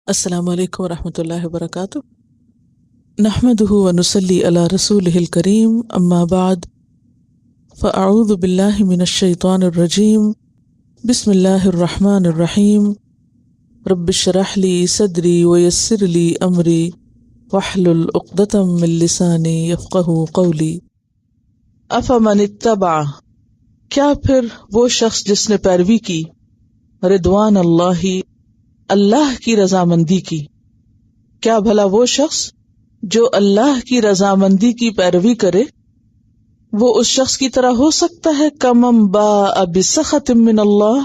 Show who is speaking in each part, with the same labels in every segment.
Speaker 1: السلام علیکم ورحمۃ اللہ وبرکاتہ۔ نحمده ونصلی علی رسولہ الکریم، اما بعد فاعوذ باللہ من الشیطان الرجیم، بسم اللہ الرحمن الرحیم۔ رب اشرح لی صدری ویسر لی امری واحلل عقدۃ من لسانی یفقہوا قولی۔ افمن اتبع، کیا پھر وہ شخص جس نے پیروی کی، رضوان اللہ، اللہ کی رضامندی کی، کیا بھلا وہ شخص جو اللہ کی رضامندی کی پیروی کرے وہ اس شخص کی طرح ہو سکتا ہے کمن باء بسخط من اللہ،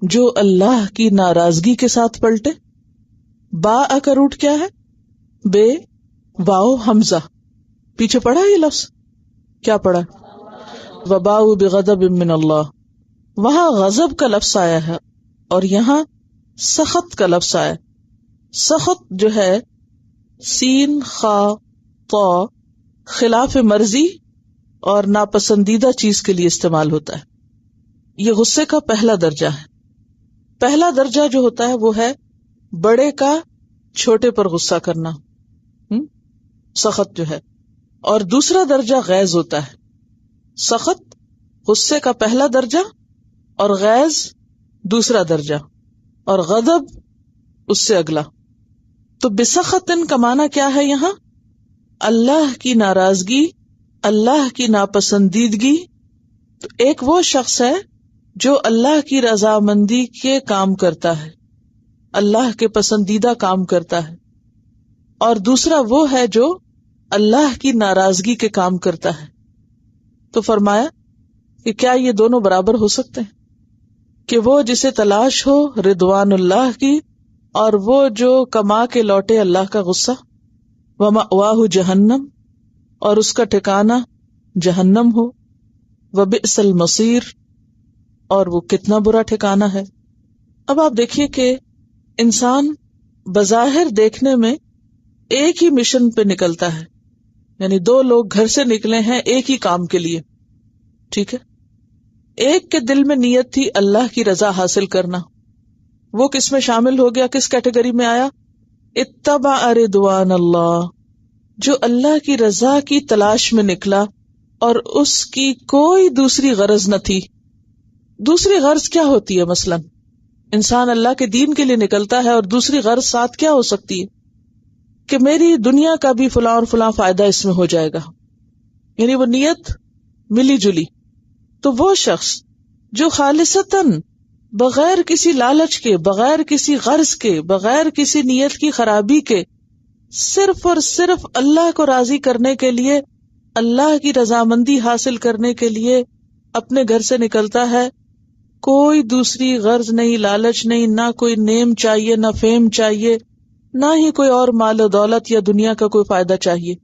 Speaker 1: جو اللہ کی ناراضگی کے ساتھ پلٹے؟ باء کا روٹ کیا ہے؟ بے واو حمزہ، پیچھے پڑھا یہ لفظ، کیا پڑھا؟ وباءوا بغضب من اللہ، وہاں غضب کا لفظ آیا ہے اور یہاں سخط کا لفظ آیا۔ سخط جو ہے سین خا طا، خلاف مرضی اور ناپسندیدہ چیز کے لیے استعمال ہوتا ہے۔ یہ غصے کا پہلا درجہ ہے۔ پہلا درجہ جو ہوتا ہے وہ ہے بڑے کا چھوٹے پر غصہ کرنا، سخط جو ہے، اور دوسرا درجہ غیظ ہوتا ہے۔ سخط غصے کا پہلا درجہ اور غیظ دوسرا درجہ، اور غضب اس سے اگلا۔ تو بسخطن کا معنی کیا ہے یہاں؟ اللہ کی ناراضگی، اللہ کی ناپسندیدگی۔ تو ایک وہ شخص ہے جو اللہ کی رضامندی کے کام کرتا ہے، اللہ کے پسندیدہ کام کرتا ہے، اور دوسرا وہ ہے جو اللہ کی ناراضگی کے کام کرتا ہے۔ تو فرمایا کہ کیا یہ دونوں برابر ہو سکتے ہیں کہ وہ جسے تلاش ہو رضوان اللہ کی اور وہ جو کما کے لوٹے اللہ کا غصہ؟ وَمَأْوَاهُ جہنم، اور اس کا ٹھکانہ جہنم ہو، وَبِئْسَ الْمَصِيرُ، اور وہ کتنا برا ٹھکانہ ہے۔ اب آپ دیکھیے کہ انسان بظاہر دیکھنے میں ایک ہی مشن پہ نکلتا ہے، یعنی دو لوگ گھر سے نکلے ہیں ایک ہی کام کے لیے، ٹھیک ہے؟ ایک کے دل میں نیت تھی اللہ کی رضا حاصل کرنا، وہ کس میں شامل ہو گیا، کس کیٹیگری میں آیا؟ اتبع رضوان اللہ، جو اللہ کی رضا کی تلاش میں نکلا اور اس کی کوئی دوسری غرض نہ تھی۔ دوسری غرض کیا ہوتی ہے؟ مثلا انسان اللہ کے دین کے لیے نکلتا ہے اور دوسری غرض ساتھ کیا ہو سکتی ہے کہ میری دنیا کا بھی فلاں اور فلاں فائدہ اس میں ہو جائے گا، یعنی وہ نیت ملی جلی۔ تو وہ شخص جو خالصتاً بغیر کسی لالچ کے، بغیر کسی غرض کے، بغیر کسی نیت کی خرابی کے، صرف اور صرف اللہ کو راضی کرنے کے لیے، اللہ کی رضامندی حاصل کرنے کے لیے اپنے گھر سے نکلتا ہے، کوئی دوسری غرض نہیں، لالچ نہیں، نہ کوئی نیم چاہیے، نہ فیم چاہیے، نہ ہی کوئی اور مال و دولت یا دنیا کا کوئی فائدہ چاہیے۔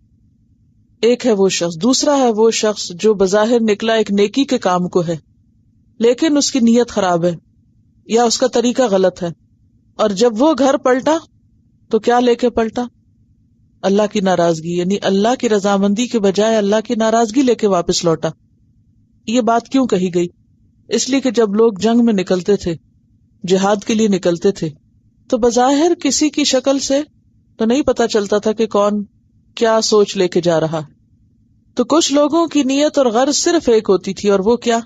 Speaker 1: ایک ہے وہ شخص۔ دوسرا ہے وہ شخص جو بظاہر نکلا ایک نیکی کے کام کو ہے، لیکن اس کی نیت خراب ہے یا اس کا طریقہ غلط ہے، اور جب وہ گھر پلٹا تو کیا لے کے پلٹا؟ اللہ کی ناراضگی، یعنی اللہ کی رضامندی کے بجائے اللہ کی ناراضگی لے کے واپس لوٹا۔ یہ بات کیوں کہی گئی؟ اس لیے کہ جب لوگ جنگ میں نکلتے تھے، جہاد کے لیے نکلتے تھے، تو بظاہر کسی کی شکل سے تو نہیں پتا چلتا تھا کہ کون کیا سوچ لے کے جا رہا ہے۔ تو کچھ لوگوں کی نیت اور غرض صرف ایک ہوتی تھی، اور وہ کیا؟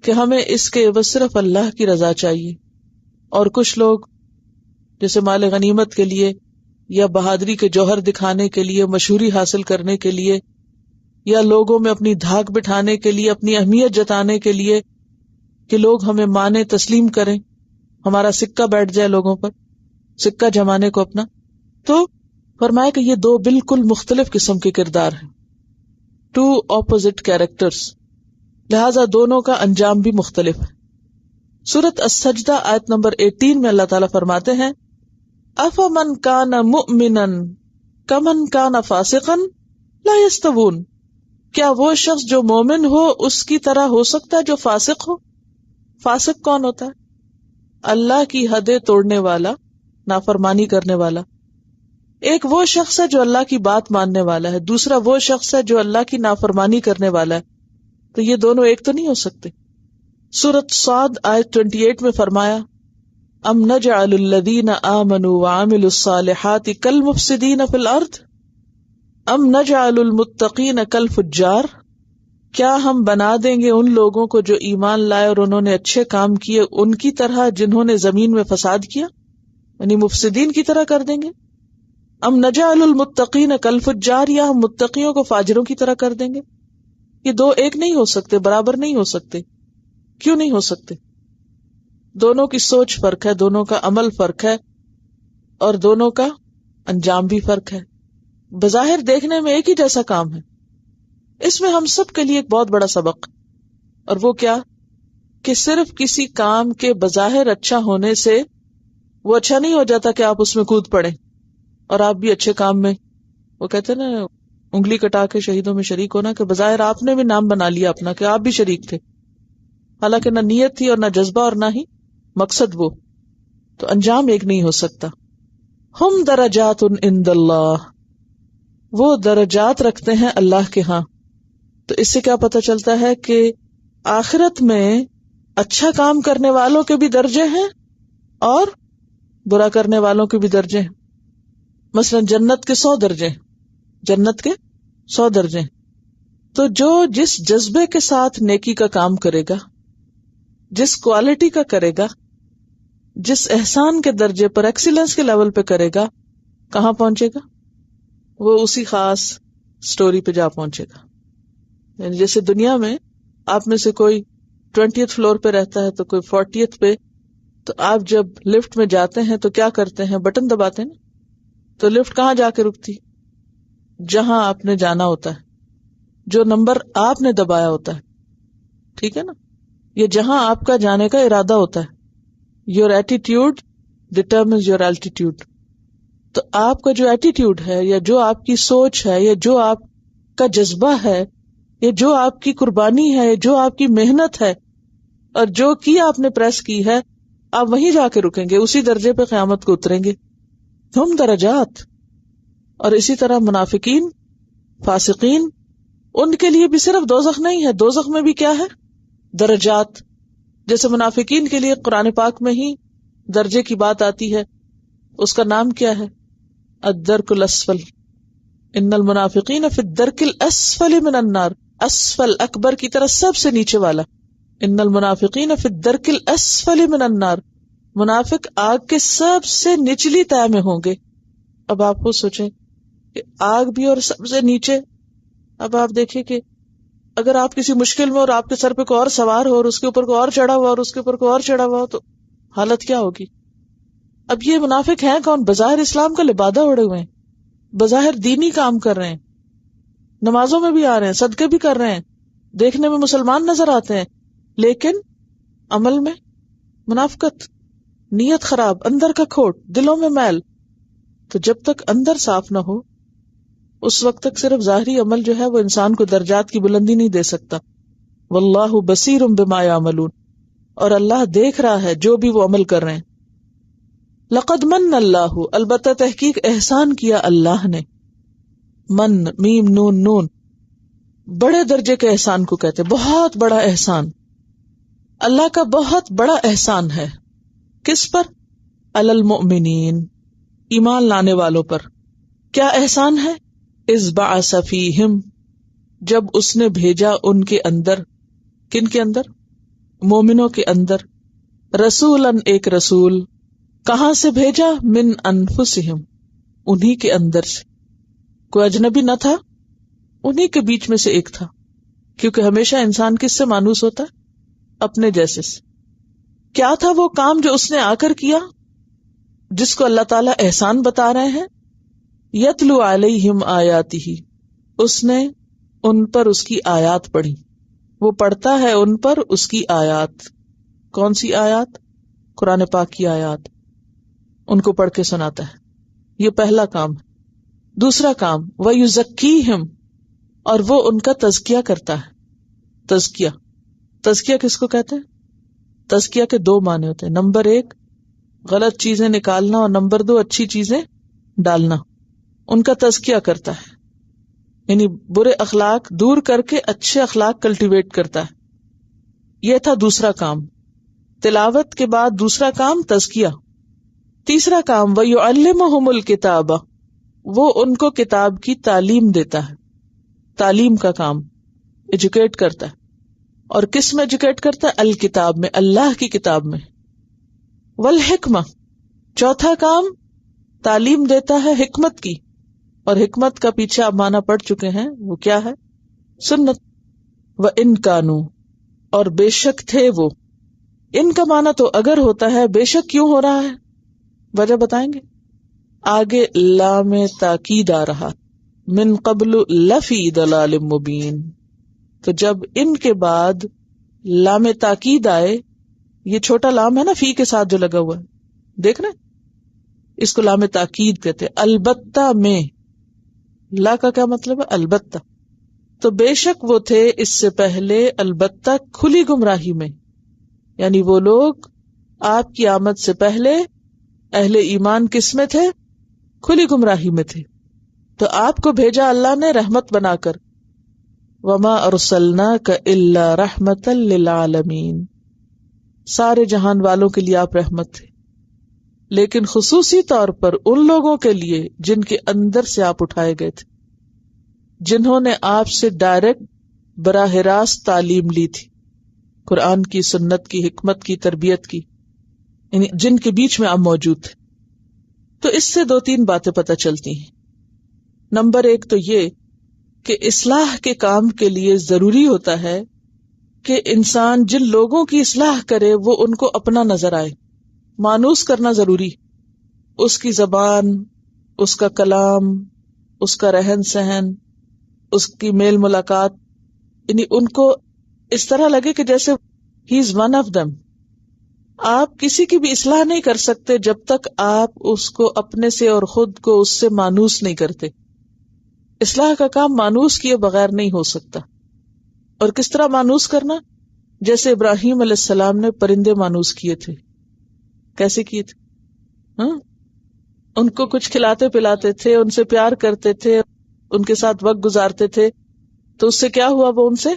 Speaker 1: کہ ہمیں اس کے عوض صرف اللہ کی رضا چاہیے۔ اور کچھ لوگ جیسے مال غنیمت کے لیے یا بہادری کے جوہر دکھانے کے لیے، مشہوری حاصل کرنے کے لیے، یا لوگوں میں اپنی دھاک بٹھانے کے لیے، اپنی اہمیت جتانے کے لیے کہ لوگ ہمیں مانے، تسلیم کریں، ہمارا سکہ بیٹھ جائے لوگوں پر، سکہ جمانے کو اپنا۔ تو فرمایا کہ یہ دو بالکل مختلف قسم کے کردار ہیں، ٹو اپوزٹ کیریکٹرز، لہذا دونوں کا انجام بھی مختلف ہے۔ سورۃ السجدہ آیت نمبر 18 میں اللہ تعالیٰ فرماتے ہیں افمن کان مؤمنا کمن کان فاسقا لا یستوون، کیا وہ شخص جو مومن ہو اس کی طرح ہو سکتا ہے جو فاسق ہو؟ فاسق کون ہوتا ہے؟ اللہ کی حدیں توڑنے والا، نافرمانی کرنے والا۔ ایک وہ شخص ہے جو اللہ کی بات ماننے والا ہے، دوسرا وہ شخص ہے جو اللہ کی نافرمانی کرنے والا ہے۔ تو یہ دونوں ایک تو نہیں ہو سکتے۔ سورۃ صاد آیت 28 میں فرمایا ام نجعل الذین آمنوا وعملوا الصالحات کالمفسدین فی الارض ام نجعل المتقین کالفجار، کیا ہم بنا دیں گے ان لوگوں کو جو ایمان لائے اور انہوں نے اچھے کام کیے ان کی طرح جنہوں نے زمین میں فساد کیا، یعنی مفسدین کی طرح کر دیں گے؟ ام نجعل المتقین کالفجار، یا ہم متقیوں کو فاجروں کی طرح کر دیں گے؟ یہ دو ایک نہیں ہو سکتے، برابر نہیں ہو سکتے۔ کیوں نہیں ہو سکتے؟ دونوں کی سوچ فرق ہے، دونوں کا عمل فرق ہے، اور دونوں کا انجام بھی فرق ہے۔ بظاہر دیکھنے میں ایک ہی جیسا کام ہے، اس میں ہم سب کے لیے ایک بہت بڑا سبق، اور وہ کیا کہ صرف کسی کام کے بظاہر اچھا ہونے سے وہ اچھا نہیں ہو جاتا کہ آپ اس میں کود پڑیں اور آپ بھی اچھے کام میں، وہ کہتے ہیں نا انگلی کٹا کے شہیدوں میں شریک ہونا، کہ بظاہر آپ نے بھی نام بنا لیا اپنا کہ آپ بھی شریک تھے، حالانکہ نہ نیت تھی اور نہ جذبہ اور نہ ہی مقصد، وہ تو انجام ایک نہیں ہو سکتا۔ ہم درجات عند اللہ، وہ درجات رکھتے ہیں اللہ کے ہاں۔ تو اس سے کیا پتہ چلتا ہے کہ آخرت میں اچھا کام کرنے والوں کے بھی درجے ہیں اور برا کرنے والوں کے بھی درجے ہیں۔ مثلا جنت کے 100 درجے، جنت کے 100 درجے، تو جو جس جذبے کے ساتھ نیکی کا کام کرے گا، جس کوالٹی کا کرے گا، جس احسان کے درجے پر، ایکسیلنس کے لیول پہ کرے گا، کہاں پہنچے گا؟ وہ اسی خاص سٹوری پہ جا پہنچے گا۔ یعنی جیسے دنیا میں آپ میں سے کوئی 20th فلور پہ رہتا ہے تو کوئی 40th پہ، تو آپ جب لفٹ میں جاتے ہیں تو کیا کرتے ہیں؟ بٹن دباتے ہیں نا، تو لفٹ کہاں جا کے رکتی؟ جہاں آپ نے جانا ہوتا ہے، جو نمبر آپ نے دبایا ہوتا ہے، ٹھیک ہے نا، یہ جہاں آپ کا جانے کا ارادہ ہوتا ہے۔ Your attitude determines your altitude۔ تو آپ کا جو ایٹیٹیوڈ ہے، یا جو آپ کی سوچ ہے، یا جو آپ کا جذبہ ہے، یا جو آپ کی قربانی ہے، جو آپ کی محنت ہے، اور جو کی آپ نے پریس کی ہے، آپ وہیں جا کے رکیں گے، اسی درجے پہ قیامت کو اتریں گے۔ ہم درجات۔ اور اسی طرح منافقین، فاسقین، ان کے لیے بھی صرف دوزخ نہیں ہے، دوزخ میں بھی کیا ہے؟ درجات۔ جیسے منافقین کے لیے قرآن پاک میں ہی درجے کی بات آتی ہے، اس کا نام کیا ہے؟ الدرک الاسفل، ان المنافقین فی الدرک الاسفل من النار، اسفل اکبر کی طرح سب سے نیچے والا، ان المنافقین فی الدرک الاسفل من النار، منافق آگ کے سب سے نچلی تہہ میں ہوں گے۔ اب آپ خود سوچیں کہ آگ بھی اور سب سے نیچے، اب آپ دیکھیں کہ اگر آپ کسی مشکل میں اور آپ کے سر پہ کوئی اور سوار ہو اور اس کے اوپر کوئی اور چڑھا ہوا اور اس کے اوپر کوئی اور چڑھا ہوا ہو تو حالت کیا ہوگی؟ اب یہ منافق ہیں کون؟ بظاہر اسلام کا لبادہ اوڑے ہوئے ہیں، بظاہر دینی کام کر رہے ہیں، نمازوں میں بھی آ رہے ہیں، صدقے بھی کر رہے ہیں، دیکھنے میں مسلمان نظر آتے ہیں، لیکن عمل میں منافقت، نیت خراب، اندر کا کھوٹ، دلوں میں میل۔ تو جب تک اندر صاف نہ ہو اس وقت تک صرف ظاہری عمل جو ہے وہ انسان کو درجات کی بلندی نہیں دے سکتا۔ واللہ بصیر بما یعملون، اور اللہ دیکھ رہا ہے جو بھی وہ عمل کر رہے ہیں۔ لقد من اللہ، البتہ تحقیق احسان کیا اللہ نے، من میم نون نون، بڑے درجے کے احسان کو کہتے، بہت بڑا احسان، اللہ کا بہت بڑا احسان ہے۔ کس پر؟ علی المؤمنین، ایمان لانے والوں پر۔ کیا احسان ہے؟ اذ بعث فیہم، جب اس نے بھیجا ان کے اندر، کن کے اندر؟ مومنوں کے اندر، رسولا، ایک رسول، کہاں سے بھیجا؟ من انفسہم، انہی کے اندر سے، کوئی اجنبی نہ تھا، انہی کے بیچ میں سے ایک تھا، کیونکہ ہمیشہ انسان کس سے مانوس ہوتا ہے؟ اپنے جیسے سے۔ کیا تھا وہ کام جو اس نے آ کر کیا، جس کو اللہ تعالیٰ احسان بتا رہے ہیں؟ یتلو علیہم آیاتہ، اس نے ان پر اس کی آیات پڑھی، وہ پڑھتا ہے ان پر اس کی آیات۔ کون سی آیات؟ قرآن پاک کی آیات، ان کو پڑھ کے سناتا ہے، یہ پہلا کام ہے۔ دوسرا کام وَيُزَكِّيهِمْ، اور وہ ان کا تزکیہ کرتا ہے۔ تزکیہ، تزکیہ کس کو کہتے ہیں؟ تزکیہ کے 2 معنی ہوتے ہیں، نمبر 1 غلط چیزیں نکالنا، اور نمبر 2 اچھی چیزیں ڈالنا۔ ان کا تزکیہ کرتا ہے، یعنی برے اخلاق دور کر کے اچھے اخلاق کلٹیویٹ کرتا ہے۔ یہ تھا دوسرا کام۔ تلاوت کے بعد دوسرا کام تزکیہ. تیسرا کام وَيُعَلِّمُهُمُ الْكِتَابَ، وہ ان کو کتاب کی تعلیم دیتا ہے. تعلیم کا کام، ایجوکیٹ کرتا ہے. اور کس میں ایجوکیٹ کرتا ہے؟ الکتاب میں، اللہ کی کتاب میں. والحکمہ، چوتھا کام تعلیم دیتا ہے حکمت کی. اور حکمت کا پیچھے آپ معنی پڑھ چکے ہیں، وہ کیا ہے؟ سنت. وَإِن كَانُوا، اور بے شک تھے وہ. ان کا معنی تو اگر ہوتا ہے، بے شک کیوں ہو رہا ہے؟ وجہ بتائیں گے. آگے لام تاکید آ رہا، من قبل لفی ضلال مبین. تو جب ان کے بعد لام تاکید آئے، یہ چھوٹا لام ہے نا فی کے ساتھ جو لگا ہوا ہے، دیکھ رہے اس کو لام تاکید کہتے ہیں. البتہ میں، لا کا کیا مطلب ہے؟ البتہ. تو بے شک وہ تھے اس سے پہلے البتہ کھلی گمراہی میں، یعنی وہ لوگ آپ کی آمد سے پہلے اہل ایمان کس میں تھے؟ کھلی گمراہی میں تھے. تو آپ کو بھیجا اللہ نے رحمت بنا کر. وما ارسلناک الا رحمتا للعالمین، سارے جہان والوں کے لیے آپ رحمت تھے، لیکن خصوصی طور پر ان لوگوں کے لیے جن کے اندر سے آپ اٹھائے گئے تھے، جنہوں نے آپ سے ڈائریکٹ براہ راست تعلیم لی تھی، قرآن کی، سنت کی، حکمت کی، تربیت کی، یعنی جن کے بیچ میں آپ موجود تھے. تو اس سے 2-3 باتیں پتہ چلتی ہیں. نمبر 1 تو یہ کہ اصلاح کے کام کے لیے ضروری ہوتا ہے کہ انسان جن لوگوں کی اصلاح کرے وہ ان کو اپنا نظر آئے. مانوس کرنا ضروری، اس کی زبان، اس کا کلام، اس کا رہن سہن، اس کی میل ملاقات، یعنی ان کو اس طرح لگے کہ جیسے ہی از ون آف دم. آپ کسی کی بھی اصلاح نہیں کر سکتے جب تک آپ اس کو اپنے سے اور خود کو اس سے مانوس نہیں کرتے. اصلاح کا کام مانوس کیے بغیر نہیں ہو سکتا. اور کس طرح مانوس کرنا؟ جیسے ابراہیم علیہ السلام نے پرندے مانوس کیے تھے. کیسے کیے تھے؟ ان کو کچھ کھلاتے پلاتے تھے، ان سے پیار کرتے تھے، ان کے ساتھ وقت گزارتے تھے. تو اس سے کیا ہوا؟ وہ ان سے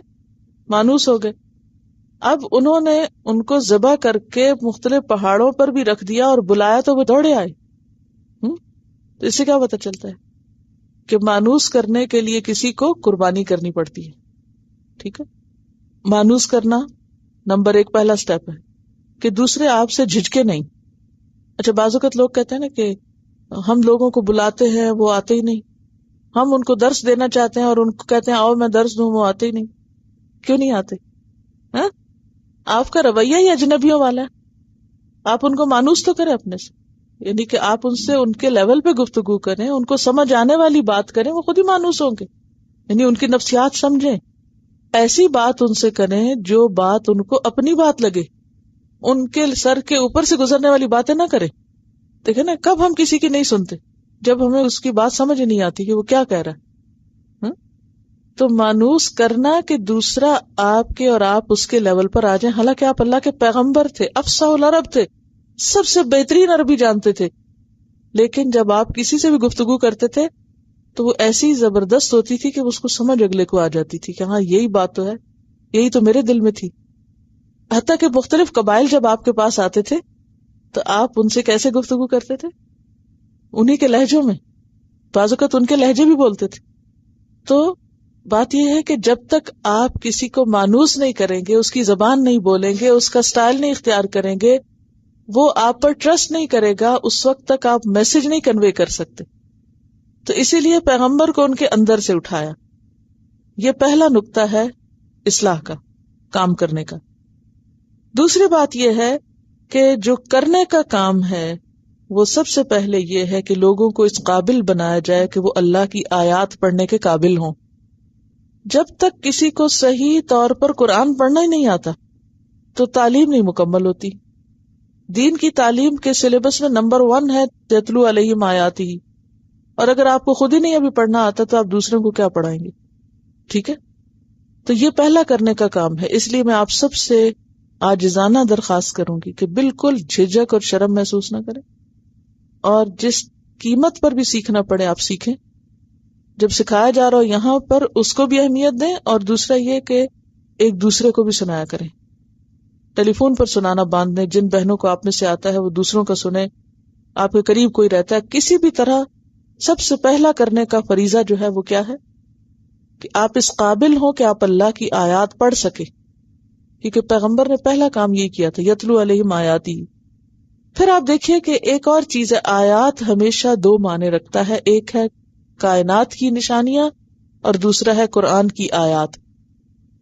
Speaker 1: مانوس ہو گئے. اب انہوں نے ان کو ذبح کر کے مختلف پہاڑوں پر بھی رکھ دیا اور بلایا تو وہ دوڑے آئے. تو اس سے کیا پتہ چلتا ہے کہ مانوس کرنے کے لیے کسی کو قربانی کرنی پڑتی ہے. ٹھیک ہے، مانوس کرنا نمبر 1 پہلا سٹیپ ہے کہ دوسرے آپ سے جھجکے نہیں. اچھا، بعض اوقات لوگ کہتے ہیں نا کہ ہم لوگوں کو بلاتے ہیں وہ آتے ہی نہیں، ہم ان کو درس دینا چاہتے ہیں اور ان کو کہتے ہیں آؤ میں درس دوں، وہ آتے ہی نہیں. کیوں نہیں آتے؟ آپ کا رویہ ہی اجنبیوں والا ہے. آپ ان کو مانوس تو کریں اپنے سے، یعنی کہ آپ ان سے ان کے لیول پہ گفتگو کریں، ان کو سمجھ آنے والی بات کریں، وہ خود ہی مانوس ہوں گے. یعنی ان کی نفسیات سمجھیں، ایسی بات ان سے کریں جو بات ان کو اپنی بات لگے. ان کے سر کے اوپر سے گزرنے والی باتیں نہ کریں. دیکھیں نا، کب ہم کسی کی نہیں سنتے؟ جب ہمیں اس کی بات سمجھ نہیں آتی کہ وہ کیا کہہ رہا ہے. تو مانوس کرنا کہ دوسرا آپ کے اور آپ اس کے لیول پر آ جائیں. حالانکہ آپ اللہ کے پیغمبر تھے، افصح العرب تھے، سب سے بہترین عربی جانتے تھے، لیکن جب آپ کسی سے بھی گفتگو کرتے تھے تو وہ ایسی زبردست ہوتی تھی کہ اس کو سمجھ اگلے کو آ جاتی تھی کہ ہاں یہی بات تو ہے، یہی تو میرے دل میں تھی. حتیٰ کہ مختلف قبائل جب آپ کے پاس آتے تھے تو آپ ان سے کیسے گفتگو کرتے تھے؟ انہی کے لہجوں میں، بعض اوقات ان کے لہجے بھی بولتے تھے. تو بات یہ ہے کہ جب تک آپ کسی کو مانوس نہیں کریں گے، اس کی زبان نہیں بولیں گے، اس کا سٹائل نہیں اختیار کریں گے، وہ آپ پر ٹرسٹ نہیں کرے گا، اس وقت تک آپ میسج نہیں کنوے کر سکتے. تو اسی لیے پیغمبر کو ان کے اندر سے اٹھایا. یہ پہلا نقطہ ہے اصلاح کا، کام کرنے کا. دوسری بات یہ ہے کہ جو کرنے کا کام ہے وہ سب سے پہلے یہ ہے کہ لوگوں کو اس قابل بنایا جائے کہ وہ اللہ کی آیات پڑھنے کے قابل ہوں. جب تک کسی کو صحیح طور پر قرآن پڑھنا ہی نہیں آتا تو تعلیم نہیں مکمل ہوتی. دین کی تعلیم کے سلیبس میں نمبر 1 ہے یتلو علیہم آیاتہ، اور اگر آپ کو خود ہی نہیں ابھی پڑھنا آتا تو آپ دوسروں کو کیا پڑھائیں گے؟ ٹھیک ہے، تو یہ پہلا کرنے کا کام ہے. اس لیے میں آپ سب سے عاجزانہ درخواست کروں گی کہ بالکل جھجک اور شرم محسوس نہ کریں، اور جس قیمت پر بھی سیکھنا پڑے آپ سیکھیں. جب سکھایا جا رہا ہو یہاں پر اس کو بھی اہمیت دیں، اور دوسرا یہ کہ ایک دوسرے کو بھی سنایا کریں. ٹیلی فون پر سنانا باندھ دیں. جن بہنوں کو آپ میں سے آتا ہے وہ دوسروں کا سنیں. آپ کے قریب کوئی رہتا ہے, کسی بھی طرح سب سے پہلا کرنے کا فریضہ جو ہے وہ کیا ہے کہ آپ اس قابل ہوں کہ آپ اللہ کی آیات پڑھ سکے, کیونکہ پیغمبر نے پہلا کام یہ کیا تھا, یتلو علیہم آیاتی. پھر آپ دیکھیے کہ ایک اور چیز ہے, آیات ہمیشہ دو معنی رکھتا ہے, ایک ہے کائنات کی نشانیاں اور دوسرا ہے قرآن کی آیات.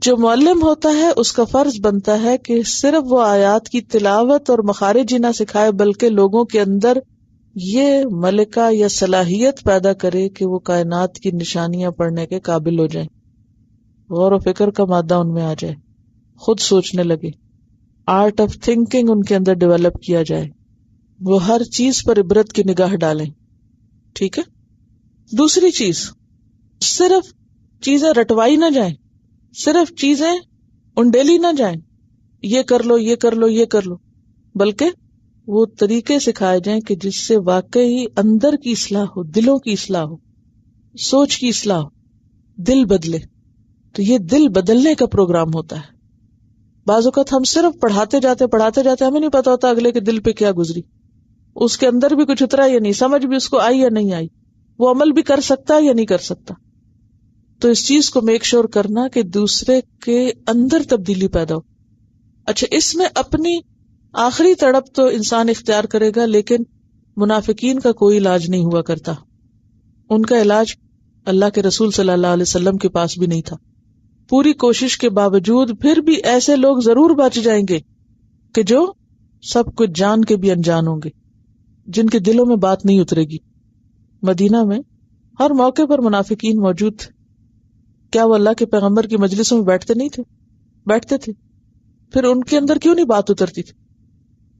Speaker 1: جو معلم ہوتا ہے اس کا فرض بنتا ہے کہ صرف وہ آیات کی تلاوت اور مخارج ہی نہ سکھائے بلکہ لوگوں کے اندر یہ ملکہ یا صلاحیت پیدا کرے کہ وہ کائنات کی نشانیاں پڑھنے کے قابل ہو جائیں, غور و فکر کا مادہ ان میں آ جائے, خود سوچنے لگے, آرٹ آف تھنکنگ ان کے اندر ڈیولپ کیا جائے, وہ ہر چیز پر عبرت کی نگاہ ڈالیں. ٹھیک ہے. دوسری چیز, صرف چیزیں رٹوائی نہ جائیں, صرف چیزیں انڈیلی نہ جائیں, یہ کر لو یہ کر لو یہ کر لو, بلکہ وہ طریقے سکھائے جائیں کہ جس سے واقعی اندر کی اصلاح ہو, دلوں کی اصلاح ہو, سوچ کی اصلاح ہو, دل بدلے. تو یہ دل بدلنے کا پروگرام ہوتا ہے. بعض اوقات ہم صرف پڑھاتے جاتے ہمیں نہیں پتا ہوتا اگلے کے دل پہ کیا گزری, اس کے اندر بھی کچھ اترا یا نہیں, سمجھ بھی اس کو آئی یا نہیں آئی, وہ عمل بھی کر سکتا یا نہیں کر سکتا. تو اس چیز کو میک شور کرنا کہ دوسرے کے اندر تبدیلی پیدا ہو. اچھا, اس میں اپنی آخری تڑپ تو انسان اختیار کرے گا, لیکن منافقین کا کوئی علاج نہیں ہوا کرتا. ان کا علاج اللہ کے رسول صلی اللہ علیہ وسلم کے پاس بھی نہیں تھا. پوری کوشش کے باوجود پھر بھی ایسے لوگ ضرور بچ جائیں گے کہ جو سب کچھ جان کے بھی انجان ہوں گے, جن کے دلوں میں بات نہیں اترے گی. مدینہ میں ہر موقع پر منافقین موجود تھے. کیا وہ اللہ کے پیغمبر کی مجلسوں میں بیٹھتے نہیں تھے؟ بیٹھتے تھے. پھر ان کے اندر کیوں نہیں بات اترتی تھی؟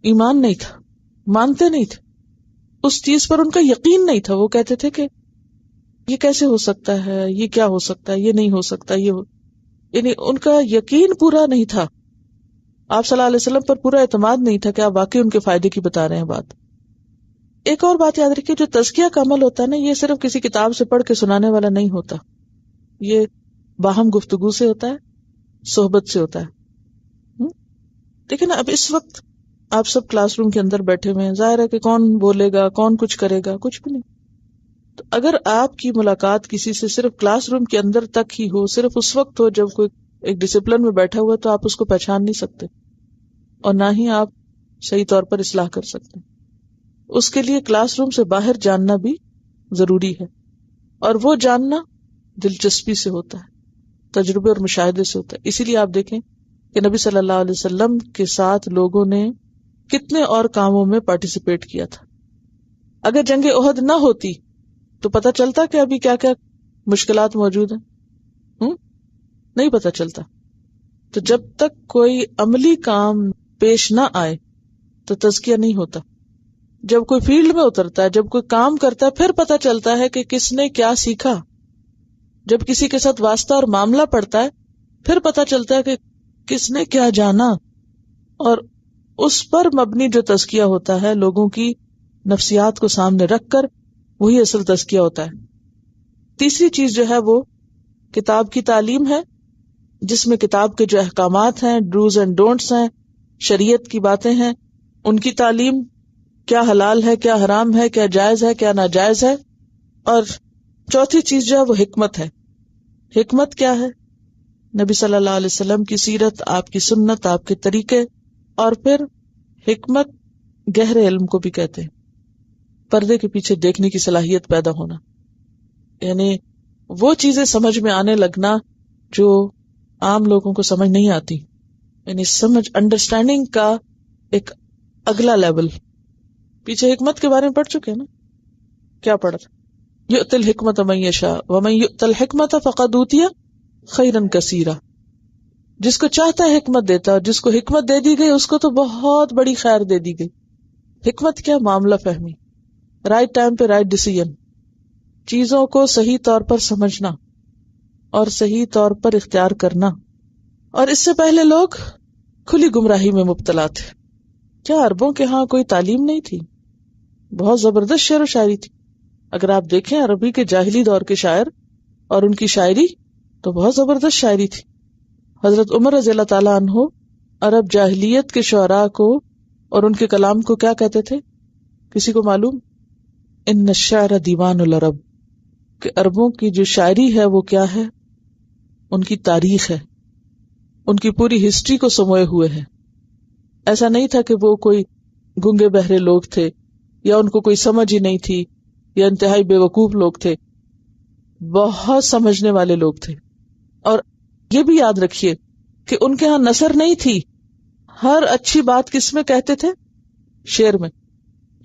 Speaker 1: ایمان نہیں تھا, مانتے نہیں تھے, اس چیز پر ان کا یقین نہیں تھا. وہ کہتے تھے کہ یہ کیسے ہو سکتا ہے, یہ کیا ہو سکتا ہے, یہ نہیں ہو سکتا, یعنی ان کا یقین پورا نہیں تھا. آپ صلی اللہ علیہ وسلم پر پورا اعتماد نہیں تھا کہ آپ واقعی ان کے فائدے کی بتا رہے ہیں بات. ایک اور بات یاد رکھیے, جو تزکیہ کا عمل ہوتا ہے نا, یہ صرف کسی کتاب سے پڑھ کے سنانے والا نہیں ہوتا. یہ باہم گفتگو سے ہوتا ہے, صحبت سے ہوتا ہے. لیکن اب اس وقت آپ سب کلاس روم کے اندر بیٹھے ہوئے ہیں, ظاہر ہے کہ کون بولے گا, کون کچھ کرے گا, کچھ بھی نہیں. تو اگر آپ کی ملاقات کسی سے صرف کلاس روم کے اندر تک ہی ہو, صرف اس وقت ہو جب کوئی ایک ڈسپلن میں بیٹھا ہوا, تو آپ اس کو پہچان نہیں سکتے اور نہ ہی آپ صحیح طور پر اصلاح کر سکتے. اس کے لیے کلاس روم سے باہر جاننا بھی ضروری ہے, اور وہ جاننا دلچسپی سے ہوتا ہے, تجربے اور مشاہدے سے ہوتا ہے. اسی لیے آپ دیکھیں کہ نبی صلی اللہ علیہ وسلم کے ساتھ لوگوں نے کتنے اور کاموں میں پارٹیسپیٹ کیا تھا. اگر جنگ احد نہ ہوتی تو پتہ چلتا کہ ابھی کیا کیا مشکلات موجود ہیں, نہیں پتہ چلتا. تو جب تک کوئی عملی کام پیش نہ آئے تو تزکیہ نہیں ہوتا. جب کوئی فیلڈ میں اترتا ہے, جب کوئی کام کرتا ہے, پھر پتہ چلتا ہے کہ کس نے کیا سیکھا. جب کسی کے ساتھ واسطہ اور معاملہ پڑتا ہے, پھر پتہ چلتا ہے کہ کس نے کیا جانا, اور اس پر مبنی جو تزکیہ ہوتا ہے لوگوں کی نفسیات کو سامنے رکھ کر, وہی اصل تزکیہ ہوتا ہے. تیسری چیز جو ہے وہ کتاب کی تعلیم ہے, جس میں کتاب کے جو احکامات ہیں, ڈوز اینڈ ڈونٹس ہیں, شریعت کی باتیں ہیں, ان کی تعلیم, کیا حلال ہے, کیا حرام ہے, کیا جائز ہے, کیا ناجائز ہے. اور چوتھی چیز جو ہے وہ حکمت ہے. حکمت کیا ہے؟ نبی صلی اللہ علیہ وسلم کی سیرت, آپ کی سنت, آپ کے طریقے. اور پھر حکمت گہرے علم کو بھی کہتے ہیں, پردے کے پیچھے دیکھنے کی صلاحیت پیدا ہونا, یعنی وہ چیزیں سمجھ میں آنے لگنا جو عام لوگوں کو سمجھ نہیں آتی, یعنی سمجھ, انڈرسٹینڈنگ کا ایک اگلا لیول. پیچھے حکمت کے بارے میں پڑھ چکے ہیں نا, کیا پڑھا تھا؟ یؤتی الحکمت من یشاء ومن یؤت الحکمت فقد اوتی خیرا کثیرا. جس کو چاہتا ہے حکمت دیتا, اور جس کو حکمت دے دی گئی اس کو تو بہت بڑی خیر دے دی گئی. حکمت کیا؟ معاملہ فہمی, رائٹ ٹائم پہ رائٹ ڈیسیژن, چیزوں کو صحیح طور پر سمجھنا اور صحیح طور پر اختیار کرنا. اور اس سے پہلے لوگ کھلی گمراہی میں مبتلا تھے. کیا عربوں کے ہاں کوئی تعلیم نہیں تھی؟ بہت زبردست شعر و شاعری تھی. اگر آپ دیکھیں عربی کے جاہلی دور کے شاعر اور ان کی شاعری, تو بہت زبردست شاعری تھی. حضرت عمر رضی اللہ تعالیٰ عنہ عرب جاہلیت کے شعراء کو اور ان کے کلام کو کیا کہتے تھے؟ کسی کو معلوم؟ ان الشعر دیوان العرب، کہ عربوں کی جو شاعری ہے وہ کیا ہے؟ ان کی تاریخ ہے، ان کی پوری ہسٹری کو سموئے ہوئے ہیں. ایسا نہیں تھا کہ وہ کوئی گنگے بہرے لوگ تھے یا ان کو کوئی سمجھ ہی نہیں تھی یا انتہائی بے وقوف لوگ تھے. بہت سمجھنے والے لوگ تھے. اور یہ بھی یاد رکھیے کہ ان کے ہاں نثر نہیں تھی. ہر اچھی بات کس میں کہتے تھے؟ شعر میں.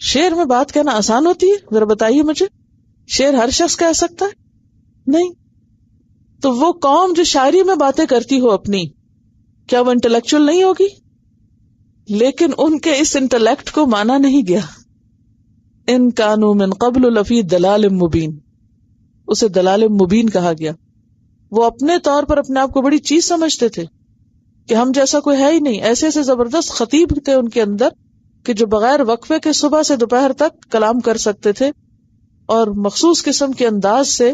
Speaker 1: شعر میں بات کہنا آسان ہوتی ہے؟ ذرا بتائیے مجھے. شعر ہر شخص کہہ سکتا ہے؟ نہیں. تو وہ قوم جو شاعری میں باتیں کرتی ہو اپنی، کیا وہ انٹلیکچوئل نہیں ہوگی؟ لیکن ان کے اس انٹلیکٹ کو مانا نہیں گیا. ان کانوا من قبل لفی ضلال مبین، اسے ضلال مبین کہا گیا. وہ اپنے طور پر اپنے آپ کو بڑی چیز سمجھتے تھے کہ ہم جیسا کوئی ہے ہی نہیں. ایسے ایسے زبردست خطیب تھے ان کے اندر کہ جو بغیر وقفے کے صبح سے دوپہر تک کلام کر سکتے تھے، اور مخصوص قسم کے انداز سے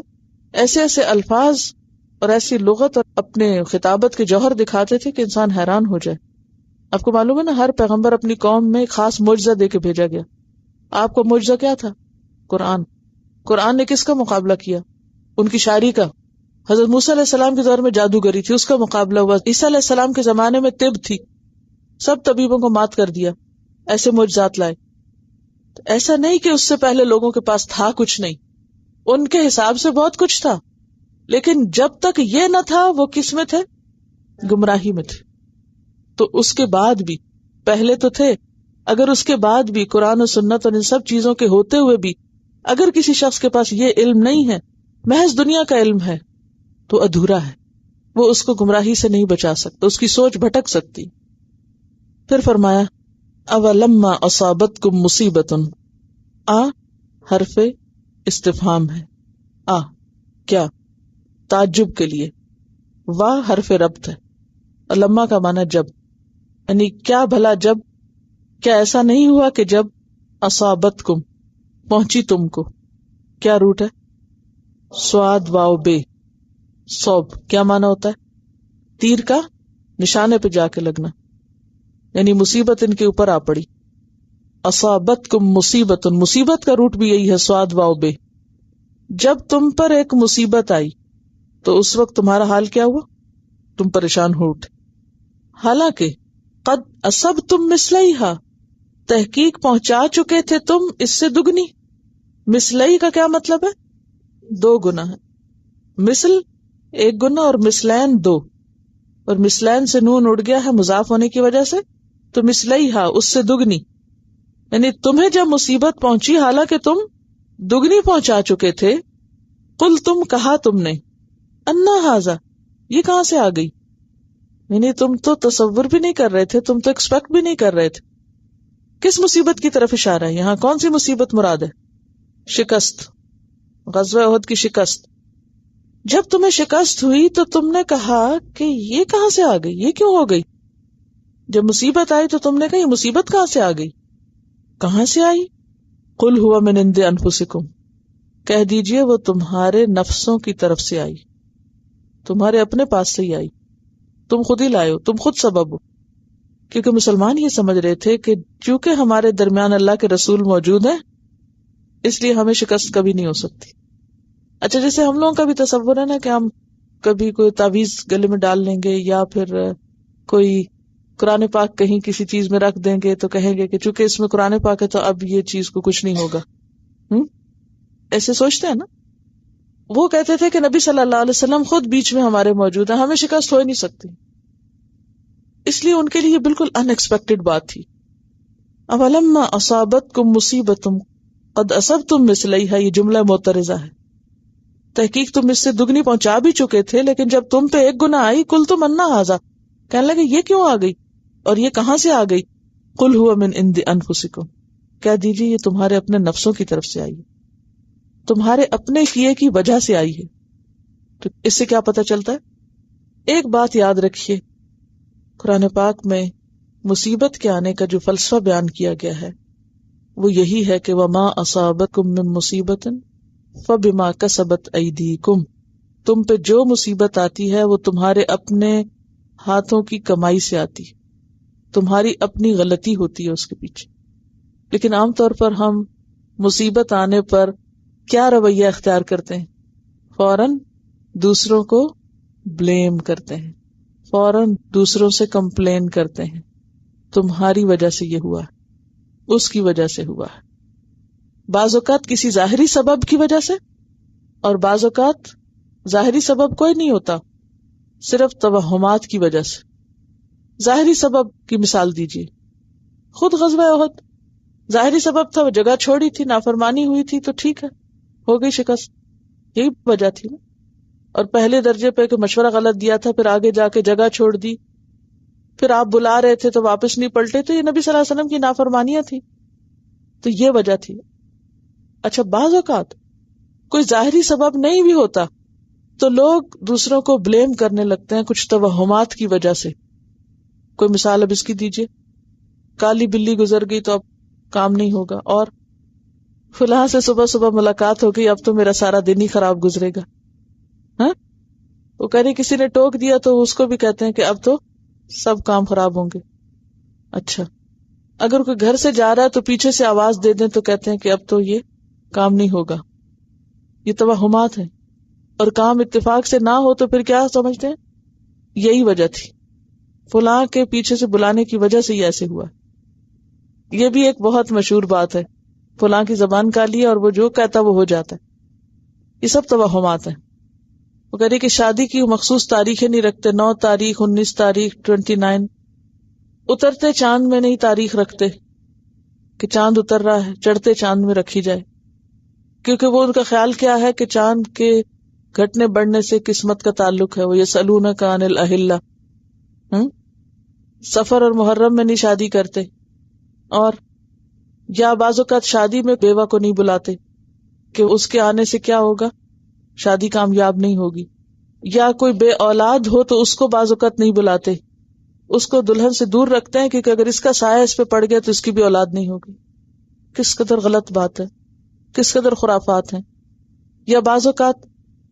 Speaker 1: ایسے ایسے الفاظ اور ایسی لغت اور اپنے خطابت کے جوہر دکھاتے تھے کہ انسان حیران ہو جائے. آپ کو معلوم ہے نا، ہر پیغمبر اپنی قوم میں خاص معجزہ دے کے بھیجا گیا. آپ کو معجزہ کیا تھا؟ قرآن. قرآن نے کس کا مقابلہ کیا؟ ان کی شاعری کا. حضرت موسیٰ علیہ السلام کے دور میں جادوگری تھی، اس کا مقابلہ ہوا. عیسیٰ علیہ السلام کے زمانے میں طب تھی، سب طبیبوں کو مات کر دیا. ایسے معجزات لائے. ایسا نہیں کہ اس سے پہلے لوگوں کے پاس تھا کچھ نہیں، ان کے حساب سے بہت کچھ تھا، لیکن جب تک یہ نہ تھا وہ کس میں تھے؟ گمراہی میں تھے. تو اس کے بعد بھی، پہلے تو تھے، اگر اس کے بعد بھی قرآن و سنت اور ان سب چیزوں کے ہوتے ہوئے بھی اگر کسی شخص کے پاس یہ علم نہیں ہے، محض دنیا کا علم ہے، تو ادھورا ہے. وہ اس کو گمراہی سے نہیں بچا سکتا، اس کی سوچ بھٹک سکتی. پھر فرمایا اولما اصابتکم مصیبۃ. آ حرف استفہام ہے. آ کیا؟ تعجب کے لیے. وا حرف ربط ہے. لما کا معنی جب، یعنی کیا بھلا جب، کیا ایسا نہیں ہوا کہ جب اصابتکم پہنچی تم کو. کیا روٹ ہے؟ سواد واو بے. صوب کیا معنی ہوتا ہے؟ تیر کا نشانے پہ جا کے لگنا، یعنی مصیبت ان کے اوپر آ پڑی. اصابتکم مصیبت، مصیبت کا روٹ بھی یہی ہے، سواد واو بے. جب تم پر ایک مصیبت آئی تو اس وقت تمہارا حال کیا ہوا؟ تم پریشان ہو اٹھے. حالانکہ قد اصبتم مثلیہا، تحقیق پہنچا چکے تھے تم اس سے دگنی. مثلی کا کیا مطلب ہے؟ دو گنا ہے. مثل ایک گنا اور مثلین دو، اور مثلین سے نون اڑ گیا ہے مضاف ہونے کی وجہ سے، تو مثلیہا اس سے دگنی. یعنی تمہیں جب مصیبت پہنچی حالانکہ تم دگنی پہنچا چکے تھے. قل تم کہا تم نے، انا ھذا یہ کہاں سے آ گئی. یعنی تم تو تصور بھی نہیں کر رہے تھے، تم تو ایکسپیکٹ بھی نہیں کر رہے تھے. کس مصیبت کی طرف اشارہ ہے یہاں؟ کون سی مصیبت مراد ہے؟ شکست، غزوہ احد کی شکست. جب تمہیں شکست ہوئی تو تم نے کہا کہ یہ کہاں سے آ گئی، یہ کیوں ہو گئی. جب مصیبت آئی تو تم نے کہا یہ مصیبت کہاں سے آ گئی، کہاں سے آئی. قل ہوا من عند انفسکم، کہہ دیجئے وہ تمہارے نفسوں کی طرف سے آئی، تمہارے اپنے پاس سے ہی آئی، تم خود ہی لائے ہو، تم خود سبب ہو. کیونکہ مسلمان یہ سمجھ رہے تھے کہ چونکہ ہمارے درمیان اللہ کے رسول موجود ہیں اس لیے ہمیں شکست کبھی نہیں ہو سکتی. اچھا، جیسے ہم لوگوں کا بھی تصور ہے نا کہ ہم کبھی کوئی تعویذ گلے میں ڈال لیں گے یا پھر کوئی قرآن پاک کہیں کسی چیز میں رکھ دیں گے تو کہیں گے کہ چونکہ اس میں قرآن پاک ہے تو اب یہ چیز کو کچھ نہیں ہوگا. ایسے سوچتے ہیں نا. وہ کہتے تھے کہ نبی صلی اللہ علیہ وسلم خود بیچ میں ہمارے موجود ہیں، ہمیں شکست ہو ہی نہیں سکتی. اس لیے ان کے لیے یہ بالکل ان ایکسپیکٹڈ بات تھی. اولما اصابتکم مصیبۃ قد اصبتم مثلیہا، یہ جملہ معترضہ ہے. تحقیق تم اس سے دگنی پہنچا بھی چکے تھے، لیکن جب تم پہ ایک گناہ آئی قل تم انا ھذا، کہنے لگے یہ کیوں آ گئی اور یہ کہاں سے آ گئی. قل ہوا من عند انفسکم، کہہ دیجیے یہ تمہارے اپنے نفسوں کی طرف سے آئی ہے، تمہارے اپنے کیے کی وجہ سے آئی ہے. تو اس سے کیا پتہ چلتا ہے؟ ایک بات یاد رکھیے، قرآن پاک میں مصیبت کے آنے کا جو فلسفہ بیان کیا گیا ہے وہ یہی ہے کہ وما اصابکم من مصیبت فبما کسبت ایدیکم، تم پہ جو مصیبت آتی ہے وہ تمہارے اپنے ہاتھوں کی کمائی سے آتی. تمہاری اپنی غلطی ہوتی ہے اس کے پیچھے. لیکن عام طور پر ہم مصیبت آنے پر کیا رویہ اختیار کرتے ہیں؟ فوراً دوسروں کو بلیم کرتے ہیں، فوراً دوسروں سے کمپلین کرتے ہیں، تمہاری وجہ سے یہ ہوا، اس کی وجہ سے ہوا. بعض اوقات کسی ظاہری سبب کی وجہ سے، اور بعض اوقات ظاہری سبب کوئی نہیں ہوتا، صرف توہمات کی وجہ سے. ظاہری سبب کی مثال دیجیے. خود غزوہ احد ظاہری سبب تھا، وہ جگہ چھوڑی تھی، نافرمانی ہوئی تھی تو ٹھیک ہے، ہو گئی شکست، یہی وجہ تھی نا. اور پہلے درجے پہ کہ مشورہ غلط دیا تھا، پھر آگے جا کے جگہ چھوڑ دی، پھر آپ بلا رہے تھے تو واپس نہیں پلٹے، تو یہ نبی صلی اللہ علیہ وسلم کی نافرمانیاں تھی، تو یہ وجہ تھی. اچھا، بعض اوقات کوئی ظاہری سبب نہیں بھی ہوتا تو لوگ دوسروں کو بلیم کرنے لگتے ہیں کچھ توہمات کی وجہ سے. کوئی مثال اب اس کی دیجیے. کالی بلی گزر گئی تو اب کام نہیں ہوگا، اور فلاں سے صبح صبح ملاقات ہو گئی، اب تو میرا سارا دن ہی خراب گزرے گا. ہاں، وہ کہہ رہی کسی نے ٹوک دیا تو اس کو بھی کہتے ہیں کہ اب تو سب کام خراب ہوں گے. اچھا، اگر کوئی گھر سے جا رہا ہے تو پیچھے سے آواز دے دیں تو کہتے ہیں کہ اب تو یہ کام نہیں ہوگا. یہ توہمات ہیں. اور کام اتفاق سے نہ ہو تو پھر کیا سمجھتے ہیں؟ یہی وجہ تھی، فلاں کے پیچھے سے بلانے کی وجہ سے یہ ایسے ہوا. یہ بھی ایک بہت مشہور بات ہے، فلاں کی زبان کالی ہے اور وہ جو کہتا وہ ہو جاتا ہے. یہ سب توہمات ہیں. وہ کہہ رہی کہ شادی کی مخصوص تاریخیں نہیں رکھتے، 9 تاریخ، 19 تاریخ، 29. اترتے چاند میں نہیں تاریخ رکھتے کہ چاند اتر رہا ہے، چڑھتے چاند میں رکھی جائے، کیونکہ وہ ان کا خیال کیا ہے کہ چاند کے گھٹنے بڑھنے سے قسمت کا تعلق ہے. وہ یسألونک عن الأہلہ. سفر اور محرم میں نہیں شادی کرتے. اور یا بعض اوقات شادی میں بیوہ کو نہیں بلاتے کہ اس کے آنے سے کیا ہوگا، شادی کامیاب نہیں ہوگی. یا کوئی بے اولاد ہو تو اس کو بعض اوقات نہیں بلاتے، اس کو دلہن سے دور رکھتے ہیں کیونکہ اگر اس کا سایہ اس پہ پڑ گیا تو اس کی بھی اولاد نہیں ہوگی. کس قدر غلط بات ہے، کس قدر خرافات ہیں. یا بعض اوقات